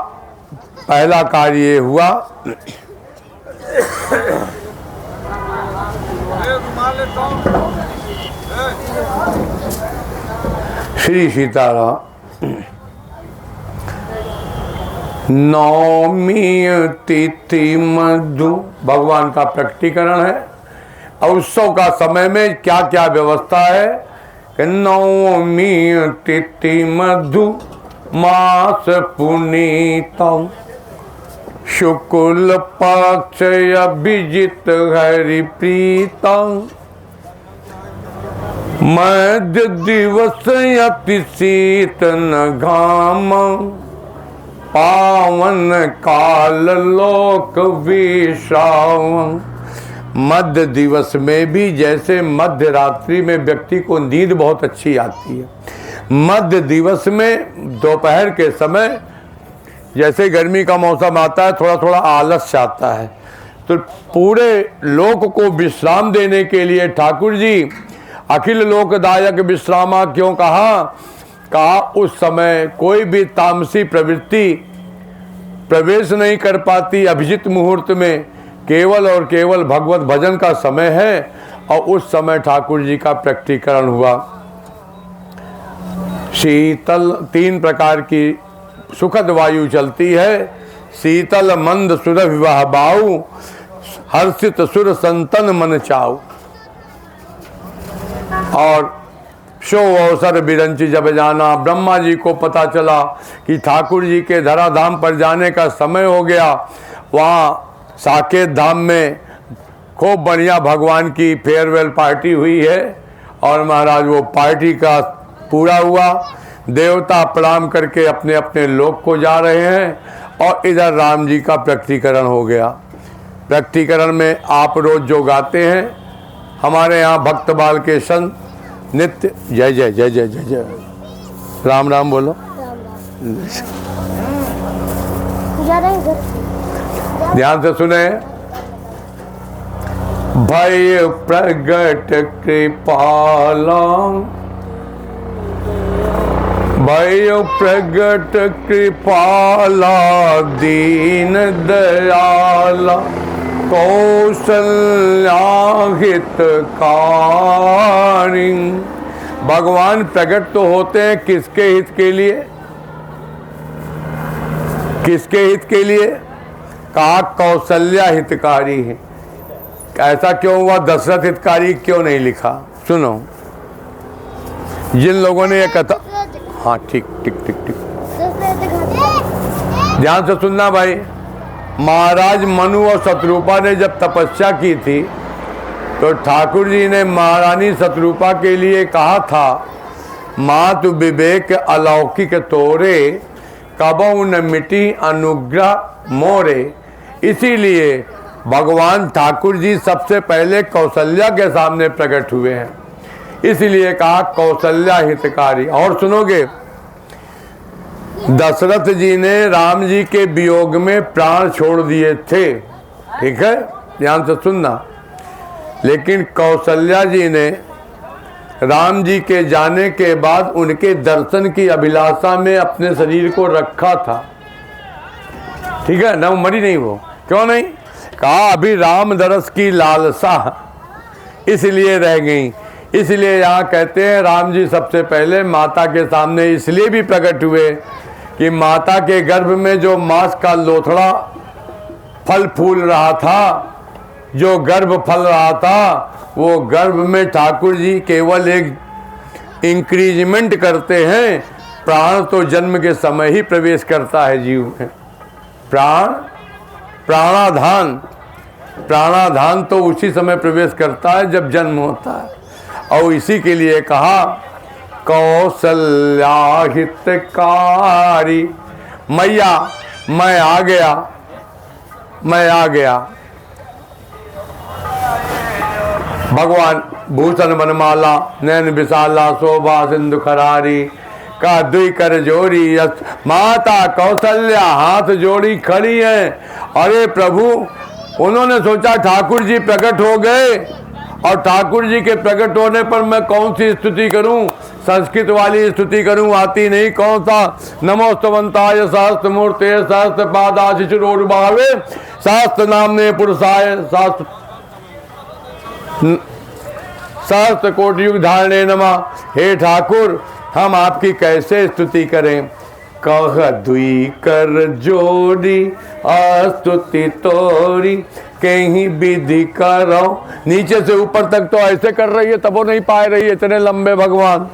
A: पहला कार्य ये हुआ श्री सीताराम। नवमी तिथि मधु भगवान का प्रकटीकरण है। और उत्सव का समय में क्या क्या व्यवस्था है कि नवमी तिथि मधु मास पुनीतम शुक्ल पक्ष अभिजित हरि प्रीतम मध्य दिवस अति शीत न घाम पावन काल लोक विश्राम। मध्य दिवस में भी जैसे मध्य रात्रि में व्यक्ति को नींद बहुत अच्छी आती है, मध्य दिवस में दोपहर के समय जैसे गर्मी का मौसम आता है थोड़ा थोड़ा आलस आता है, तो पूरे लोक को विश्राम देने के लिए ठाकुर जी अखिल लोकदायक विश्रामा क्यों कहा उस समय कोई भी तामसी प्रवृत्ति प्रवेश नहीं कर पाती। अभिजित मुहूर्त में केवल और केवल भगवत भजन का समय है और उस समय ठाकुर जी का प्रकटीकरण हुआ। शीतल 3 प्रकार की सुखद वायु चलती है, शीतल मंद सुर विवाह बाऊ, हर्षित सुर संतन मन चाऊ। और शो अवसर बिरंची जब जाना, ब्रह्मा जी को पता चला कि ठाकुर जी के धराधाम पर जाने का समय हो गया। वहाँ साकेत धाम में खूब बढ़िया भगवान की फेयरवेल पार्टी हुई है और महाराज वो पार्टी का पूरा हुआ। देवता प्रणाम करके अपने अपने लोक को जा रहे हैं और इधर राम जी का प्रकटीकरण हो गया। प्रकटीकरण में आप रोज जो गाते हैं, हमारे यहाँ भक्त बाल के संत नित्य जय जय जय जय जय जय राम राम बोलो। ध्यान से सुने। भय प्रगट कृपाला भय प्रगट कृपाला दीन दयाला कौशल्या हितकारी। भगवान प्रकट तो होते हैं किसके हित के लिए? किसके हित के लिए? कहा कौशल्या हितकारी है। ऐसा क्यों हुआ? दशरथ हितकारी क्यों नहीं लिखा? सुनो, जिन लोगों ने ये कथा, हाँ ठीक ठीक ठीक ठीक, ध्यान से सुनना भाई। महाराज मनु और शत्रुपा ने जब तपस्या की थी तो ठाकुर जी ने महारानी शत्रुपा के लिए कहा था, मातु विवेक अलौकिक तोरे कबहु न मिटी अनुग्रह मोरे। इसीलिए भगवान ठाकुर जी सबसे पहले कौशल्या के सामने प्रकट हुए हैं, इसलिए कहा कौशल्या हितकारी। और सुनोगे, दशरथ जी ने राम जी के वियोग में प्राण छोड़ दिए थे, ठीक है, ध्यान से सुनना। लेकिन कौशल्या जी ने राम जी के जाने के बाद उनके दर्शन की अभिलाषा में अपने शरीर को रखा था, ठीक है ना, मरी नहीं वो। क्यों नहीं? कहा अभी राम दरस की लालसा इसलिए रह गई। इसलिए यहाँ कहते हैं राम जी सबसे पहले माता के सामने इसलिए भी प्रकट हुए कि माता के गर्भ में जो मांस का लोथड़ा फल फूल रहा था, जो गर्भ फल रहा था, वो गर्भ में ठाकुर जी केवल एक इंक्रीजमेंट करते हैं। प्राण तो जन्म के समय ही प्रवेश करता है जीव में। प्राणाधान तो उसी समय प्रवेश करता है जब जन्म होता है। और इसी के लिए कहा कौशल्या हितकारी। मैया मैं आ गया, मैं आ गया। भगवान भूषण बनमाला नैन विशाला शोभा सिंधु खरारी का दुई कर जोड़ी। माता कौशल्या हाथ जोड़ी खड़ी है। अरे प्रभु, उन्होंने सोचा ठाकुर जी प्रकट हो गए और ठाकुर जी के प्रकट होने पर मैं कौन सी स्तुति करूं? संस्कृत वाली स्तुति करूं, आती नहीं। कौन सा? नमोस्तवंताय सहस्त्र मूर्ते सहस्त्र पादा शिशुरोरुभावे सहस्त्र नामने पुरुषाय सहस्त्र कोटि युग धारणे नमः। हे ठाकुर, हम आपकी कैसे स्तुति करें? कह दुई कर जोड़ी अस्तुति तोरी कहीं विधि करो। नीचे से ऊपर तक तो ऐसे कर रही है, तब वो नहीं पा रही है, इतने लंबे भगवान।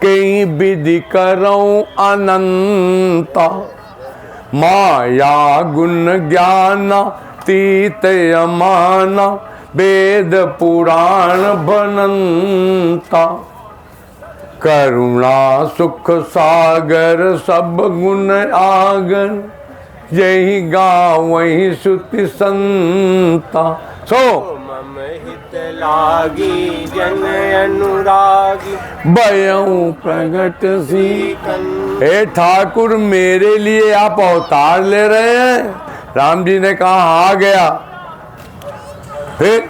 A: कहीं विधि करो अनंत माया गुण ज्ञान तीत अमाना वेद पुराण बनंता। करुणा सुख सागर सब गुण आगर यही गाँव वही श्रुति संता। सो
B: मम हित लागी जन अनुरागी
A: भयऊ प्रगट सी। हे ठाकुर, मेरे लिए आप अवतार ले रहे हैं? राम जी ने कहा आ गया। फिर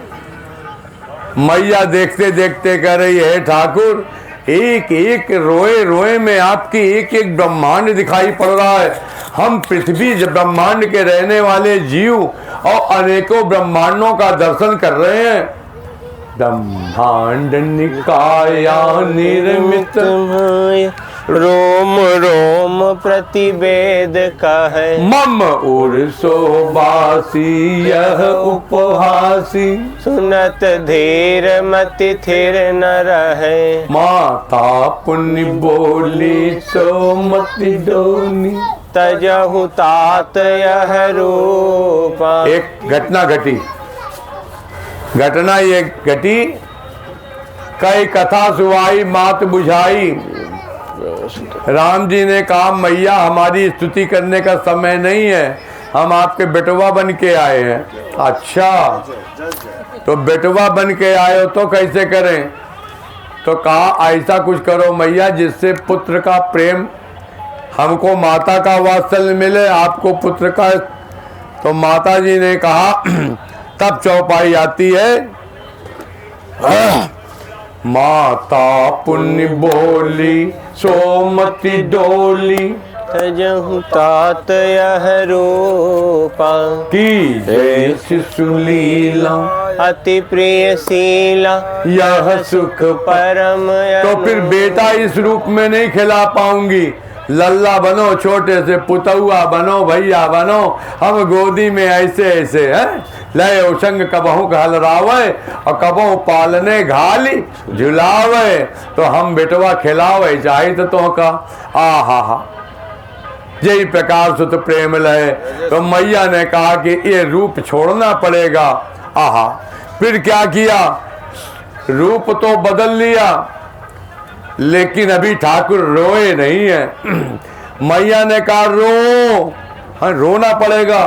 A: मैया देखते देखते कह रही है ठाकुर, एक एक रोए रोए में आपकी एक एक ब्रह्मांड दिखाई पड़ रहा है। हम पृथ्वी ब्रह्मांड के रहने वाले जीव और अनेकों ब्रह्मांडों का दर्शन कर रहे हैं। ब्रह्मांड निकाया निर्मित
B: रोम रोम प्रतिवेद कहे
A: मम उर्सो बासी यह उपहासी।
B: सुनत धीर मति थिर न रहे
A: माता पुण्य बोली सो मति डोली।
B: तजहु तात यह रूपा।
A: एक घटना घटी, घटना ये घटी, कई कथा सुहाई मात बुझाई। राम जी ने कहा मैया हमारी स्तुति करने का समय नहीं है, हम आपके बेटवा बन के आए हैं। अच्छा, तो बेटवा बन के आए हो तो कैसे करें? तो कहा ऐसा कुछ करो मैया जिससे पुत्र का प्रेम, हमको माता का वात्सल्य मिले, आपको पुत्र का। तो माता जी ने कहा तब चौपाई आती है, माता पुण्य बोली सोमति डोली
B: तजहु तात यह रूपा
A: की जय शिशु लीला
B: अति प्रिय शीला
A: यह सुख
B: परम
A: तो फिर बेटा इस रूप में नहीं खिला पाऊंगी, लल्ला बनो, छोटे से पुतौआ बनो, भैया बनो, हम गोदी में ऐसे ऐसे है लय उछंग कबहू हलरावे और कबहू पालने घाली झुलावे, तो हम बेटवा खिलावे चाहे तो का आ हा यही प्रकार सुत प्रेम लय। तो मैया ने कहा कि ये रूप छोड़ना पड़ेगा। आहा, फिर क्या किया, रूप तो बदल लिया लेकिन अभी ठाकुर रोए नहीं है। मैया ने कहा रो, हाँ रोना पड़ेगा।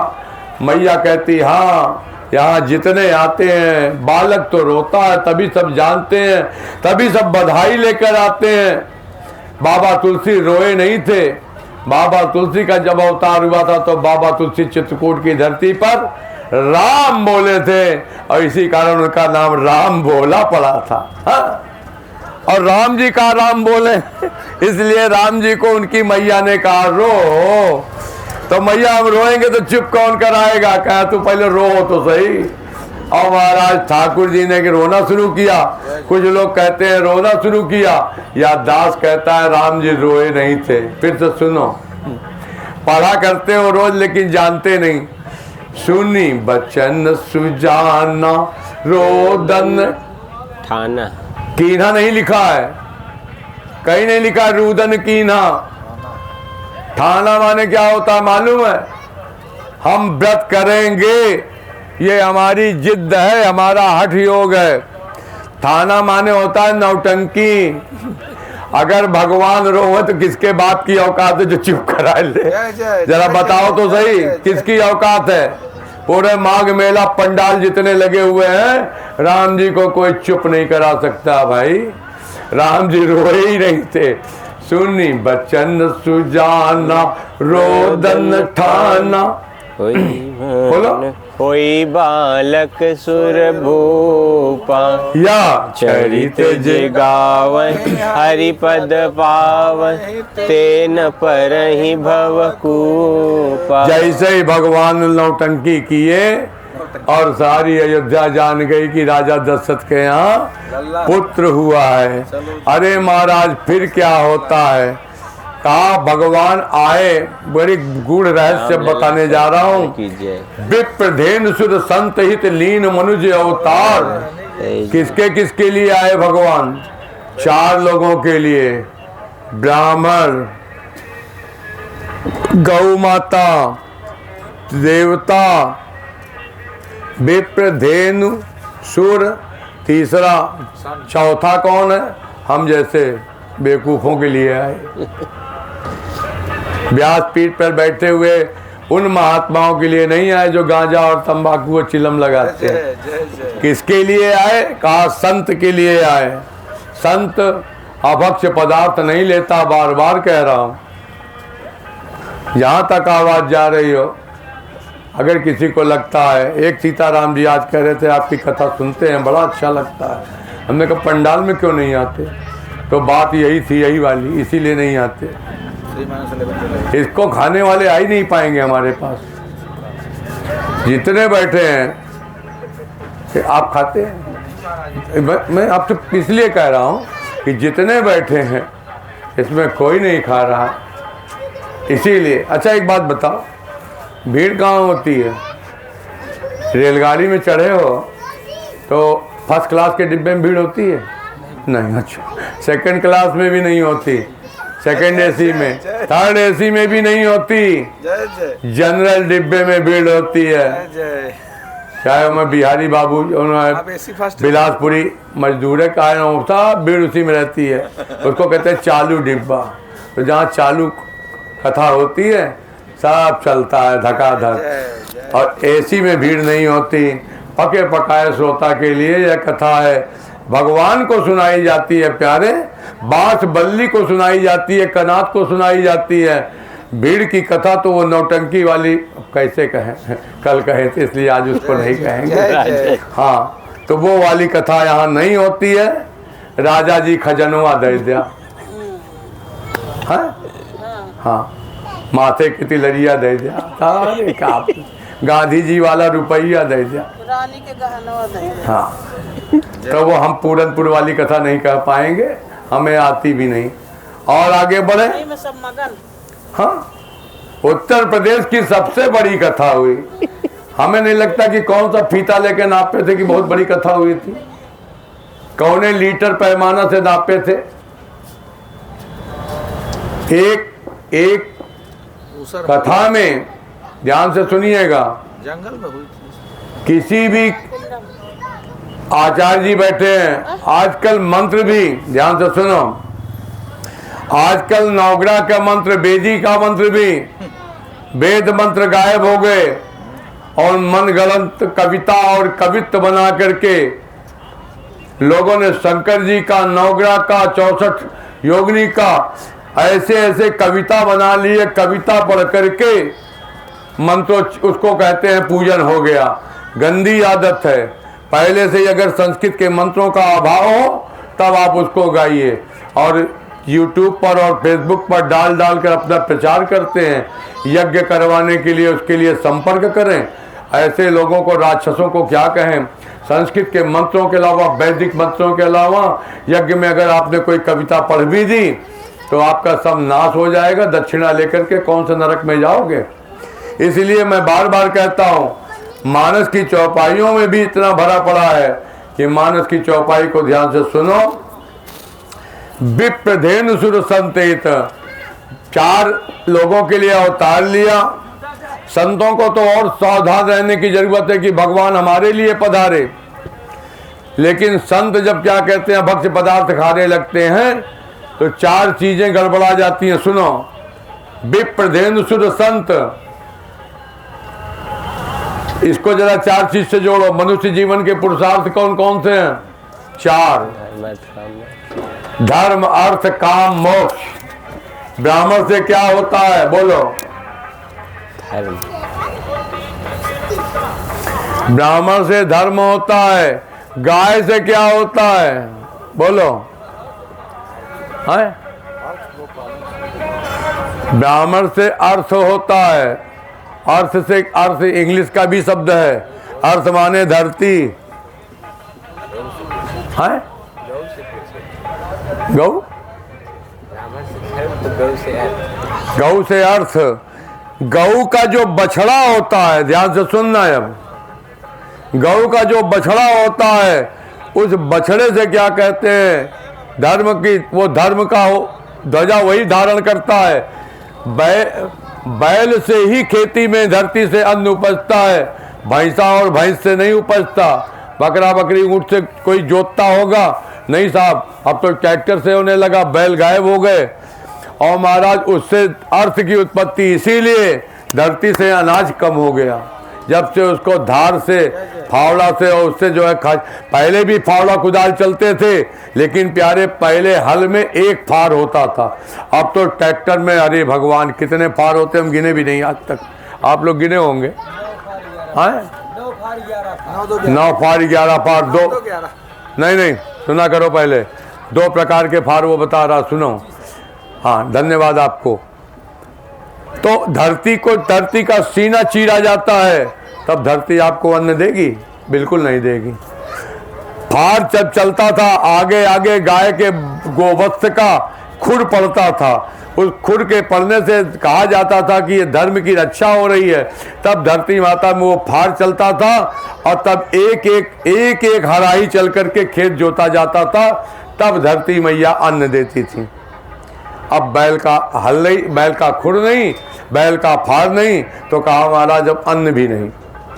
A: मैया कहती हाँ, यहाँ जितने आते हैं बालक तो रोता है, तभी सब जानते हैं, तभी सब बधाई लेकर आते हैं। बाबा तुलसी रोए नहीं थे। बाबा तुलसी का जब अवतार हुआ था तो बाबा तुलसी चित्रकूट की धरती पर राम बोले थे और इसी कारण उनका नाम राम बोला पड़ा था। हाँ? और राम जी का राम बोले इसलिए राम जी को उनकी मैया ने कहा रो। तो मैया हम रोएंगे तो चुप कौन कराएगा, कहा तू पहले रो तो सही। और महाराज ठाकुर जी ने कि रोना शुरू किया। कुछ लोग कहते हैं रोना शुरू किया, या दास कहता है राम जी रोए नहीं थे। फिर तो सुनो, पढ़ा करते हो रोज लेकिन जानते नहीं। सुनी बचन सुजाना रोदन
B: ठाना
A: कीन्हा नहीं लिखा है, कहीं नहीं लिखा है रुदन कीन्हा। ठाना माने क्या होता है मालूम है, हम व्रत करेंगे, ये हमारी जिद्द है, हमारा हठ योग है। थाना माने होता है नौटंकी। अगर भगवान रोवे तो किसके बाप की औकात है जो चुप करा ले? जरा बताओ तो सही, किसकी औकात है? पूरे माघ मेला पंडाल जितने लगे हुए हैं, राम जी को कोई चुप नहीं करा सकता भाई। राम जी रोए ही नहीं थे। सुनी बचन सुजाना रोदन ठाना। बोलो,
B: कोई बालक सुर भूपा
A: या
B: चरित जगावन हरिपद पावन तेन परहि भवकूपा।
A: जैसे ही भगवान नौटंकी किए और सारी अयोध्या जान गई कि राजा दशरथ के यहाँ पुत्र हुआ है। अरे महाराज फिर क्या होता है, कहा भगवान आए, बड़ी गूढ़ रहस्य बताने जा रहा हूँ। विप्रधेनु सुर संत हित लीन मनुज अवतार। किसके किसके लिए आए भगवान? 4 लोगों के लिए, ब्राह्मण, गौ माता, देवता, विप्रधेनु सुर, तीसरा, चौथा कौन है? हम जैसे बेवकूफों के लिए आए। व्यासपीठ पर बैठे हुए उन महात्माओं के लिए नहीं आए जो गांजा और तंबाकू और चिलम लगाते हैं। किसके लिए आए? कहा संत के लिए आए। संत अभक्ष्य पदार्थ नहीं लेता, बार बार कह रहा हूं, जहां तक आवाज जा रही हो। अगर किसी को लगता है, एक सीताराम जी आज कह रहे थे आपकी कथा सुनते हैं बड़ा अच्छा लगता है। हमने कहा पंडाल में क्यों नहीं आते? तो बात यही थी, यही वाली, इसीलिए नहीं आते। इसको खाने वाले आ ही नहीं पाएंगे हमारे पास। जितने बैठे हैं कि आप खाते हैं, मैं आपसे इसलिए कह रहा हूँ कि जितने बैठे हैं इसमें कोई नहीं खा रहा, इसीलिए। अच्छा एक बात बताओ, भीड़ कहाँ होती है? रेलगाड़ी में चढ़े हो तो फर्स्ट क्लास के डिब्बे में भीड़ होती है? नहीं। अच्छा, सेकंड क्लास में भी नहीं होती, सेकंड एसी में, थर्ड एसी में भी नहीं होती, जनरल डिब्बे में भीड़ होती है। चाहे मैं बिहारी बाबू बिलासपुरी मजदूर का होता, भीड़ उसी में रहती है। उसको कहते हैं चालू डिब्बा। तो जहाँ चालू कथा होती है सब चलता है धकाधक, और एसी में भीड़ नहीं होती। पके पकाए श्रोता के लिए यह कथा है, भगवान को सुनाई जाती है प्यारे, बांस बल्ली को सुनाई जाती है, कनात को सुनाई जाती है। भीड़ की कथा तो वो नौटंकी वाली कैसे कहें, कल कहे थे इसलिए आज उसको नहीं कहेंगे। हाँ, तो वो वाली कथा यहाँ नहीं होती है। राजा जी खजनवा दे दिया, हाँ हाँ, माथे की तिलरिया दे दिया, अरे का गांधी जी वाला रुपया दे दिया,
F: रानी के गहनवा दे दिया।
A: हाँ। तो वो हम पूरनपुर वाली कथा नहीं कह पाएंगे, हमें आती भी नहीं। और आगे बढ़े।
F: नहीं में सब मगन।
A: हाँ, उत्तर प्रदेश की सबसे बड़ी कथा हुई। हमें नहीं लगता कि कौन सा फीता लेके नापे थे कि बहुत बड़ी कथा हुई थी। कौने लीटर पैमाना से नापे थे। एक कथा में ध्यान से सुनिएगा,
E: जंगल में हुई थी।
A: किसी भी आचार्य जी बैठे हैं, आजकल मंत्र भी ध्यान से सुनो, आजकल नवग्रह का मंत्र, बेदी का मंत्र भी, वेद मंत्र गायब हो गए और मनगढ़ंत कविता और कवित्व बना करके लोगों ने शंकर जी का, नवग्रह का, 64 योगिनी का ऐसे ऐसे कविता बना लिए। कविता पढ़ करके मंत्रो उसको कहते हैं पूजन हो गया। गंदी आदत है। पहले से ही अगर संस्कृत के मंत्रों का अभाव हो तब आप उसको गाइए, और YouTube पर और Facebook पर डाल डाल कर अपना प्रचार करते हैं। यज्ञ करवाने के लिए उसके लिए संपर्क करें। ऐसे लोगों को, राक्षसों को क्या कहें। संस्कृत के मंत्रों के अलावा, वैदिक मंत्रों के अलावा यज्ञ में अगर आपने कोई कविता पढ़ भी दी तो आपका सब नाश हो जाएगा। दक्षिणा लेकर के कौन से नरक में जाओगे। इसलिए मैं बार बार कहता हूँ, मानस की चौपाइयों में भी इतना भरा पड़ा है कि मानस की चौपाई को ध्यान से सुनो। विप्रधेनु सुर संतेत, 4 लोगों के लिए अवतार लिया। संतों को तो और सावधान रहने की जरूरत है कि भगवान हमारे लिए पधारे, लेकिन संत जब क्या कहते हैं, भक्ष्य पदार्थ खाने लगते हैं तो 4 चीजें गड़बड़ा जाती हैं। सुनो, विप्रधेनु सुर संत, इसको जरा 4 चीज से जोड़ो। मनुष्य जीवन के पुरुषार्थ कौन कौन से हैं? 4, धर्म, अर्थ, काम, मोक्ष। ब्राह्मण से क्या होता है, बोलो। ब्राह्मण से धर्म होता है। गाय से क्या होता है, बोलो। है? ब्राह्मण से अर्थ होता है। अर्थ से, अर्थ इंग्लिश का भी शब्द है। अर्थ माने धरती है। गौ, गौ से अर्थ। गौ का जो बछड़ा होता है, ध्यान से सुनना है अब, गौ का जो बछड़ा होता है उस बछड़े से क्या कहते हैं, धर्म की, वो धर्म का ध्वजा वही धारण करता है। बैल से ही खेती में धरती से अन्न उपजता है, भैंसा और भैंस से नहीं उपजता। बकरा बकरी ऊँट से कोई जोतता होगा नहीं साहब, अब तो ट्रैक्टर से होने लगा, बैल गायब हो गए। और महाराज उससे अर्थ की उत्पत्ति, इसीलिए धरती से अनाज कम हो गया जब से उसको धार से, फावड़ा से, और उससे जो है पहले भी फावड़ा कुदाल चलते थे, लेकिन प्यारे पहले हल में 1 फार होता था। अब तो ट्रैक्टर में, अरे भगवान कितने फार होते, हम गिने भी नहीं आज तक। आप लोग गिने होंगे? 9 फार 11 फार 2 नहीं, सुना करो पहले। 2 प्रकार के फार वो बता रहा, सुनो। हाँ, धन्यवाद आपको। तो धरती को, धरती का सीना चीरा जाता है, तब धरती आपको अन्न देगी? बिल्कुल नहीं देगी। फार जब चलता था, आगे आगे गाय के गोवत्स का खुर पड़ता था, उस खुर के पड़ने से कहा जाता था कि ये धर्म की रक्षा हो रही है। तब धरती माता में वो फार चलता था और तब एक एक हराही चल करके खेत जोता जाता था, तब धरती मैया अन्न देती थी। अब बैल का हल नहीं, बैल का खुर नहीं, बैल का फार नहीं, तो कहा महाराज अब अन्न भी नहीं।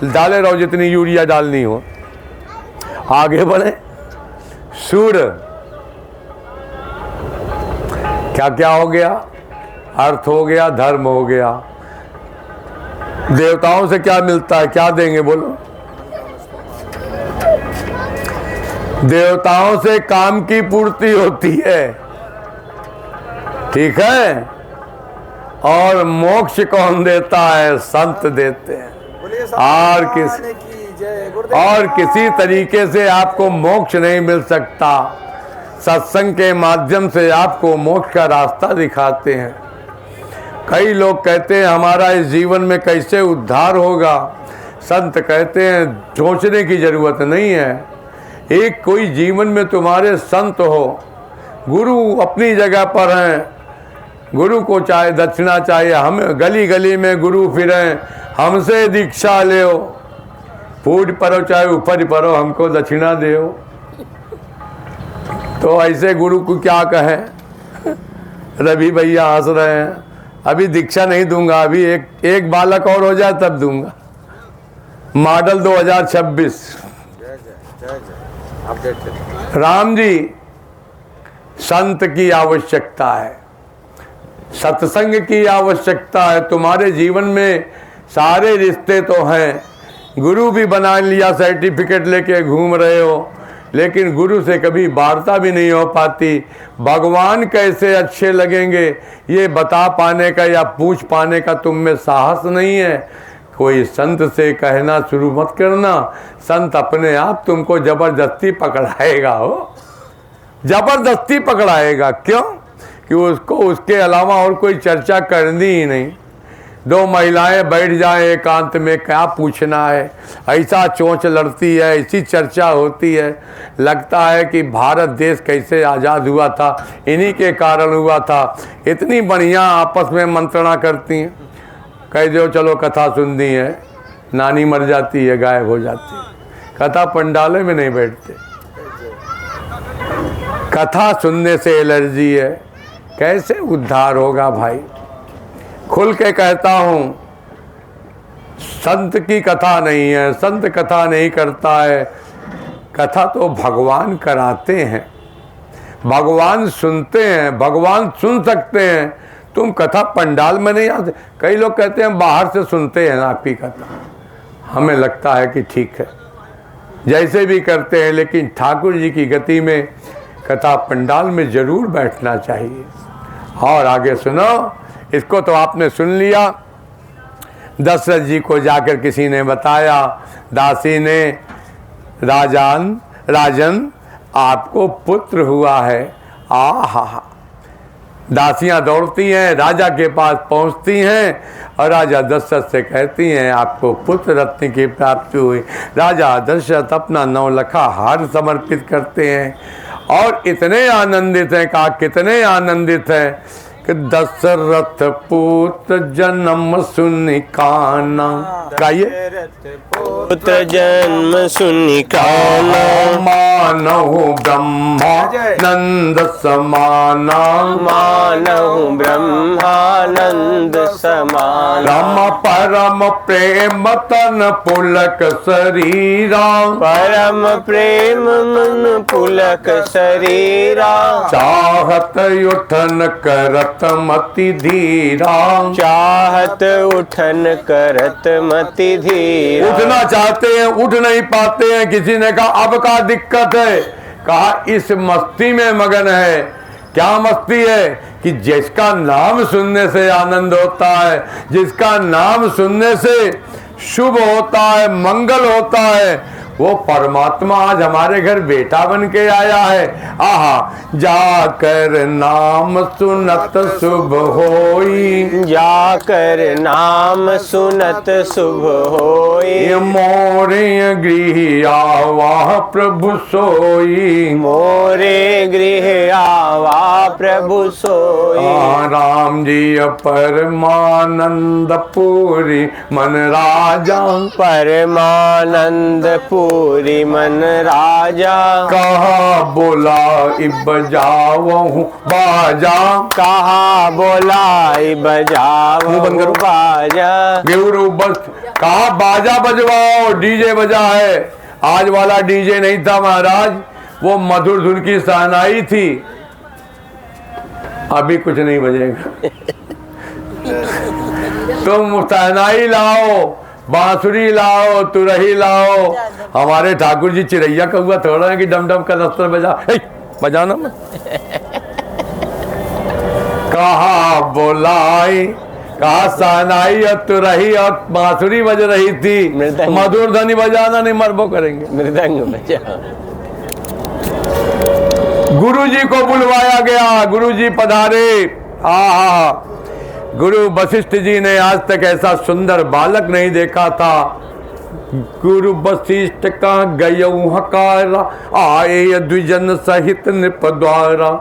A: डाले रहो जितनी यूरिया डालनी हो। आगे बढ़े। सूर्य, क्या क्या हो गया? अर्थ हो गया, धर्म हो गया। देवताओं से क्या मिलता है, क्या देंगे बोलो? देवताओं से काम की पूर्ति होती है, ठीक है। और मोक्ष कौन देता है? संत देते हैं। और किसी तरीके से आपको मोक्ष नहीं मिल सकता। सत्संग के माध्यम से आपको मोक्ष का रास्ता दिखाते हैं। कई लोग कहते हैं हमारा इस जीवन में कैसे उद्धार होगा। संत कहते हैं सोचने की ज़रूरत नहीं है। एक कोई जीवन में तुम्हारे संत हो, गुरु अपनी जगह पर हैं, गुरु को चाहे दक्षिणा चाहिए, हम गली गली में गुरु फिरें, हमसे दीक्षा ले, फूट परो चाहे ऊपर परो, हमको दक्षिणा दो। तो ऐसे गुरु को क्या कहें। रवि भैया हंस रहे हैं, अभी दीक्षा नहीं दूंगा, अभी एक बालक और हो जाए तब दूंगा। मॉडल 2026। राम जी, संत की आवश्यकता है, सत्संग की आवश्यकता है। तुम्हारे जीवन में सारे रिश्ते तो हैं, गुरु भी बना लिया, सर्टिफिकेट लेके घूम रहे हो, लेकिन गुरु से कभी वार्ता भी नहीं हो पाती। भगवान कैसे अच्छे लगेंगे ये बता पाने का या पूछ पाने का तुम में साहस नहीं है। कोई संत से कहना शुरू मत करना, संत अपने आप तुमको जबरदस्ती पकड़ाएगा। हो जबरदस्ती पकड़ाएगा, क्यों कि उसको उसके अलावा और कोई चर्चा करनी ही नहीं। दो महिलाएं बैठ जाएं एकांत में, क्या पूछना है। ऐसा चोंच लड़ती है, ऐसी चर्चा होती है, लगता है कि भारत देश कैसे आज़ाद हुआ था, इन्हीं के कारण हुआ था। इतनी बढ़िया आपस में मंत्रणा करती हैं। कह दो चलो कथा सुननी है, नानी मर जाती है, गायब हो जाती है। कथा पंडाले में नहीं बैठते, कथा सुनने से एलर्जी है। कैसे उद्धार होगा भाई। खुल के कहता हूँ, संत की कथा नहीं है, संत कथा नहीं करता है। कथा तो भगवान कराते हैं, भगवान सुनते हैं, भगवान सुन सकते हैं। तुम कथा पंडाल में नहीं आते। कई लोग कहते हैं बाहर से सुनते हैं आपकी कथा, हमें लगता है कि ठीक है, जैसे भी करते हैं, लेकिन ठाकुर जी की गति में कथा पंडाल में ज़रूर बैठना चाहिए। और आगे सुनो, इसको तो आपने सुन लिया। दशरथ जी को जाकर किसी ने बताया, दासी ने, राजन आपको पुत्र हुआ है। आहा, दासियां दौड़ती हैं, राजा के पास पहुंचती हैं और राजा दशरथ से कहती हैं आपको पुत्र रत्न की प्राप्ति हुई। राजा दशरथ अपना 9 लखा हार समर्पित करते हैं और इतने आनंदित हैं, कहा कितने आनंदित हैं कि दशरथ पुत्र जन्म सुनि काना। गाइए,
B: पुत्र जन्म सुनि काना,
A: मानहु ब्रह्मानंद समाना,
B: मानहु ब्रह्मानंद समान।
A: राम परम प्रेम तन पुलक शरीरा,
B: परम प्रेम मन पुलक शरीरा।
A: चाहत उठन करत मति धीरा,
B: चाहत उठन करत मति धीरा।
A: उठना चाहते हैं, उठ नहीं पाते हैं। किसी ने कहा अब का दिक्कत है, कहा इस मस्ती में मगन है। क्या मस्ती है कि जिसका नाम सुनने से आनंद होता है, जिसका नाम सुनने से शुभ होता है, मंगल होता है, वो परमात्मा आज हमारे घर बेटा बन के आया है। आहा, जाकर नाम सुनत शुभ होई,
B: जाकर नाम सुनत शुभ होई।
A: मोरे गृह आवा प्रभु सोई,
B: मोरे गृह आवा प्रभु सोई।
A: राम जी परमानंद पूरी मन राजा,
B: परमानंद पूरी मन राजा।
A: कहा बोला बजाऊं बाजा,
B: कहा बोलाई बजाओ बाजा।
A: गुरु बस कहा बाजा बजवाओ, डीजे बजा है। आज वाला डीजे नहीं था महाराज, वो मधुर धुन की सहनाई थी। अभी कुछ नहीं बजेगा। तुम सहनाई लाओ, बांसुरी लाओ, तुरही लाओ। हमारे ठाकुर जी चिरैया का हुआ थोड़ा है कि डम डम का दस्तर बजाना मत। कहा बोलाई, कहा सहनाई और तुरही और बांसुरी बज रही थी, मधुर ध्वनि बजाना नहीं, मरबो करेंगे।
B: मृदंग बजा।
A: गुरु जी को बुलवाया गया, गुरु जी पधारे। आहा, गुरु वशिष्ठ जी ने आज तक ऐसा सुंदर बालक नहीं देखा था। गुरु वशिष्ठ का गयऊ हकारा, आए द्विजन सहित नृप द्वारा,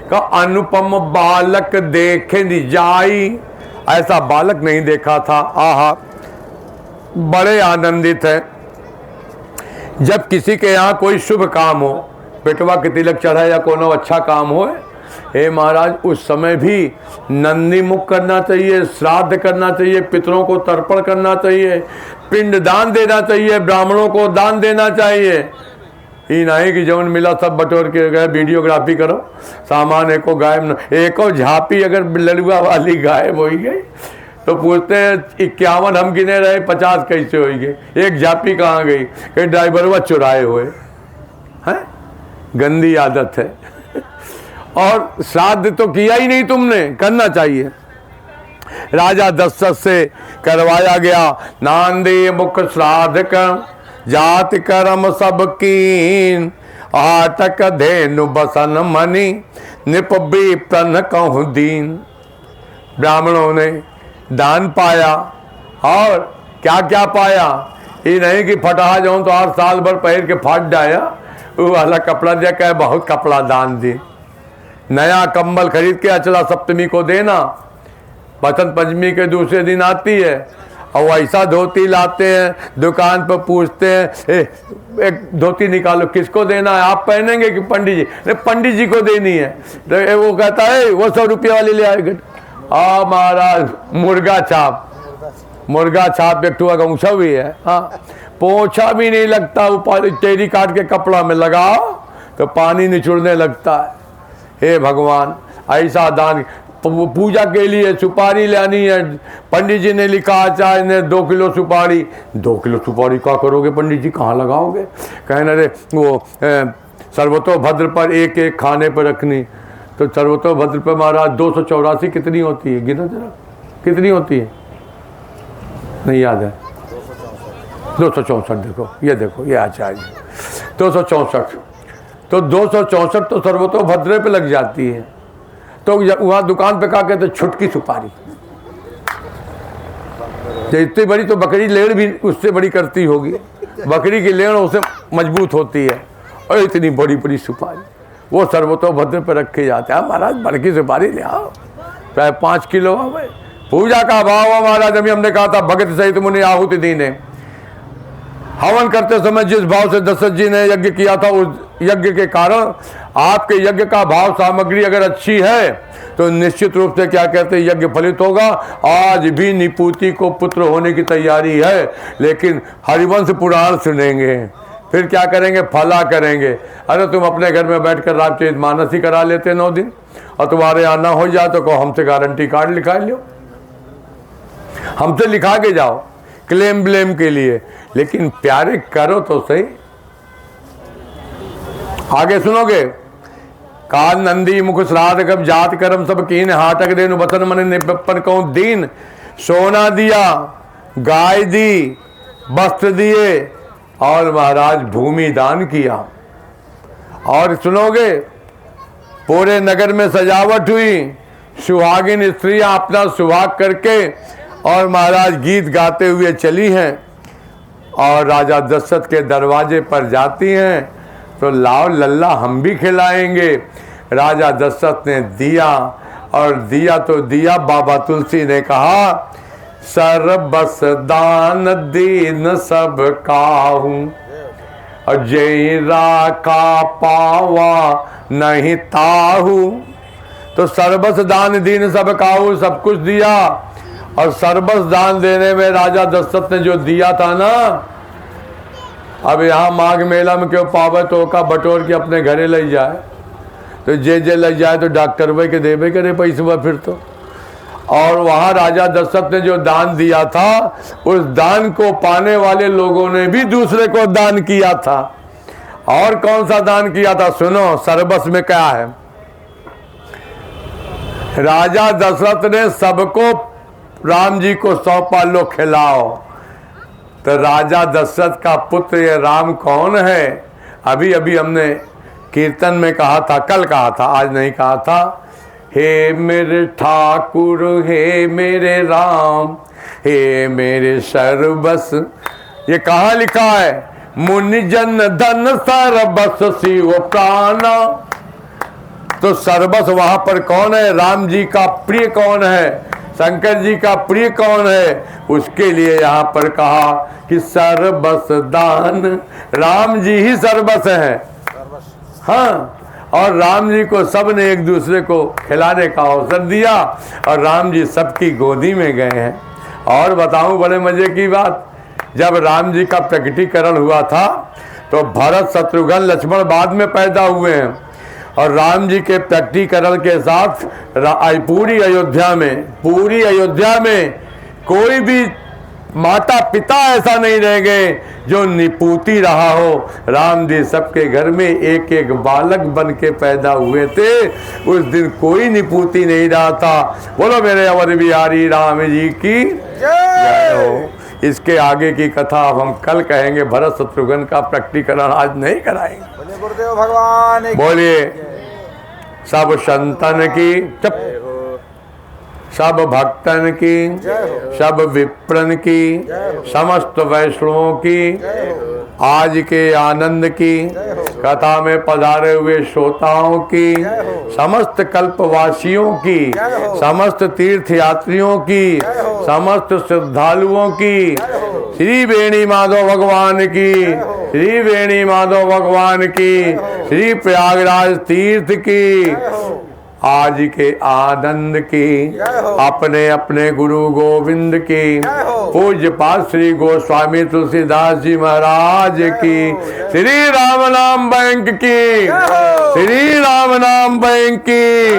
A: का अनुपम बालक देखे निजाई। ऐसा बालक नहीं देखा था। आहा, बड़े आनंदित है। जब किसी के यहाँ कोई शुभ काम हो, पेटवा के तिलक चढ़ा या कोनो अच्छा काम हो, हे महाराज, उस समय भी नंदी मुख करना चाहिए, श्राद्ध करना चाहिए, पितरों को तर्पण करना चाहिए, पिंड दान देना चाहिए, ब्राह्मणों को दान देना चाहिए। ही नहीं कि जौन मिला सब बटोर के गए, वीडियोग्राफी करो, सामान एको गायब, एको झापी अगर लड़ुआ वाली गायब हो गई तो पूछते हैं 51 हम गिने रहे, 50 कैसे हो गए, एक झापी कहाँ गई, कहीं ड्राइवरवा चुराए हुए हैं। गंदी आदत है। और श्राद्ध तो किया ही नहीं तुमने, करना चाहिए। राजा दशरथ से करवाया गया। नांदे मुख श्राद्ध कर, जाति कर्म सब कीन, आटक धेनु बसन मणि, निप विप्रन कहूँ दीन। ब्राह्मणों ने दान पाया, और क्या क्या पाया, ये नहीं कि फटा जाऊं तो 8 साल भर पहन के फाट जाया, वो वाला कपड़ा दिया, कहे बहुत कपड़ा दान दी। नया कंबल खरीद के अचला सप्तमी को देना, बसंत पंचमी के दूसरे दिन आती है, और ऐसा धोती लाते हैं, दुकान पर पूछते हैं एक धोती निकालो, किसको देना है, आप पहनेंगे कि पंडित जी? नहीं, पंडित जी को देनी है। तो वो कहता है वो 100 रुपये वाली ले आएगा। महाराज, मुर्गा छाप एक टुआ का ऊँचा भी है। हाँ, पोछा भी नहीं लगता, ऊपर टेरी काट के कपड़ा में लगाओ तो पानी निचुड़ने लगता है। हे भगवान, ऐसा दान। पूजा के लिए सुपारी लानी है, पंडित जी ने लिखा चाहे ने 2 किलो सुपारी। 2 किलो सुपारी क्या करोगे पंडित जी, कहाँ लगाओगे? कहने रे वो सर्वतोभद्र पर एक एक खाने पर रखनी। तो सर्वतोभद्र पर महाराज 284 कितनी होती है, गिनो जरा, कितनी होती है? नहीं याद है। 264 देखो, ये आचार्य 264। तो 264 तो सर्वतोभद्र पे लग जाती है। तो वहाँ दुकान पे क्या कहते, छुटकी सुपारी। इतनी बड़ी तो बकरी लेड़ भी उससे बड़ी करती होगी, बकरी की लेड़ उससे मजबूत होती है, और इतनी बड़ी बड़ी सुपारी वो सर्वतोभद्र पे रखे जाते हैं। महाराज, बड़की सुपारी ले आओ, चाहे 5 किलो हो। पूजा का भाव हमारा, जब हमने कहा था भगत सहित मुनि आहुति दीने। हवन करते समय जिस भाव से दशरथ जी ने यज्ञ किया था, उस यज्ञ के कारण आपके यज्ञ का भाव सामग्री अगर अच्छी है तो निश्चित रूप से क्या कहते हैं, यज्ञ फलित होगा। आज भी निपुति को पुत्र होने की तैयारी है, लेकिन हरिवंश पुराण सुनेंगे, फिर क्या करेंगे, फला करेंगे। अरे तुम अपने घर में बैठकर रामचरित मानस ही करा लेते 9 दिन, और तुम्हारे आना हो जाए तो कहो हमसे गारंटी कार्ड लिखा लो, हमसे लिखा के जाओ क्लेम ब्लेम के लिए, लेकिन प्यारे करो तो सही। आगे सुनोगे, काल नंदी मुख श्राद्ध कब, जात कर्म सब कीन, हाटक देनु बसन मन निपन कहूं दीन। सोना दिया, गाय दी, वस्त्र दिए, और महाराज भूमि दान किया। और सुनोगे, पूरे नगर में सजावट हुई, सुहागिन स्त्रियां अपना सुहाग करके और महाराज गीत गाते हुए चली हैं, और राजा दशरथ के दरवाजे पर जाती हैं। तो लाओ लल्ला, हम भी खिलाएंगे। राजा दशरथ ने दिया, और दिया तो दिया। बाबा तुलसी ने कहा, सर्वस दान दीन सब काहूं, और जय राखा पावा नहीं ताहू। तो सर्वस दान दीन सब काहू, सब कुछ दिया। और सर्वस दान देने में राजा दशरथ ने जो दिया था ना, अब यहाँ माघ मेला में क्यों पावे तो का बटोर के अपने घरे ले जाए, तो जे ले जाए तो डॉक्टर भाई के देवे करे पैसे फिर तो। और वहाँ राजा दशरथ ने जो दान दिया था, उस दान को पाने वाले लोगों ने भी दूसरे को दान किया था। और कौन सा दान किया था सुनो, सर्वस में क्या है। राजा दशरथ ने सबको राम जी को सौंपा, लो खिलाओ। तो राजा दशरथ का पुत्र ये राम कौन है? अभी अभी हमने कीर्तन में कहा था, कल कहा था, आज नहीं कहा था। हे मेरे ठाकुर, हे मेरे राम, हे मेरे सर्वस। ये कहाँ लिखा है? मुनि जन धन सर्वस शिव प्राणा। तो सर्वस वहां पर कौन है? राम जी का प्रिय कौन है? शंकर जी का प्रिय कौन है? उसके लिए यहाँ पर कहा कि सर्वस दान, राम जी ही सर्वस है। हाँ, और राम जी को सब ने एक दूसरे को खिलाने का अवसर दिया और राम जी सबकी गोदी में गए हैं। और बताऊं बड़े मजे की बात, जब राम जी का प्रकटीकरण हुआ था तो भरत शत्रुघ्न लक्ष्मण बाद में पैदा हुए हैं और राम जी के प्रकटीकरण के साथ पूरी अयोध्या में कोई भी माता पिता ऐसा नहीं रह गए जो निपुती रहा हो। राम जी सबके घर में एक एक बालक बन के पैदा हुए थे। उस दिन कोई निपुती नहीं रहा था। बोलो मेरे अवर बिहारी राम जी की जय हो। इसके आगे की कथा अब हम कल कहेंगे। भरत शत्रुघ्न का प्रकटीकरण आज नहीं कराएंगे।
E: बोले गुरुदेव भगवान की
A: बोलिए सब संतन की, सब भक्तन की, सब विप्रन की, समस्त वैष्णवों की, आज के आनंद की, कथा में पधारे हुए श्रोताओं की, समस्त कल्पवासियों की, समस्त तीर्थयात्रियों की, समस्त श्रद्धालुओं की, श्री वेणी माधव भगवान की, श्री वेणी माधव भगवान की, श्री प्रयागराज तीर्थ की, आज के आनंद की, अपने अपने गुरु गोविंद की, पूज्य पाद श्री गोस्वामी तुलसीदास जी महाराज की, श्री राम नाम बैंक की, श्री राम नाम बैंक की,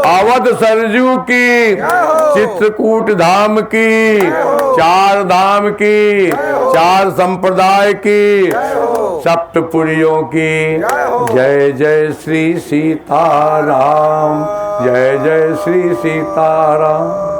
A: अवध सरजू की, चित्रकूट धाम की, चार धाम की, चार संप्रदाय की, सप्तपुरियों की। जय जय श्री सीताराम, जय जय श्री सीताराम।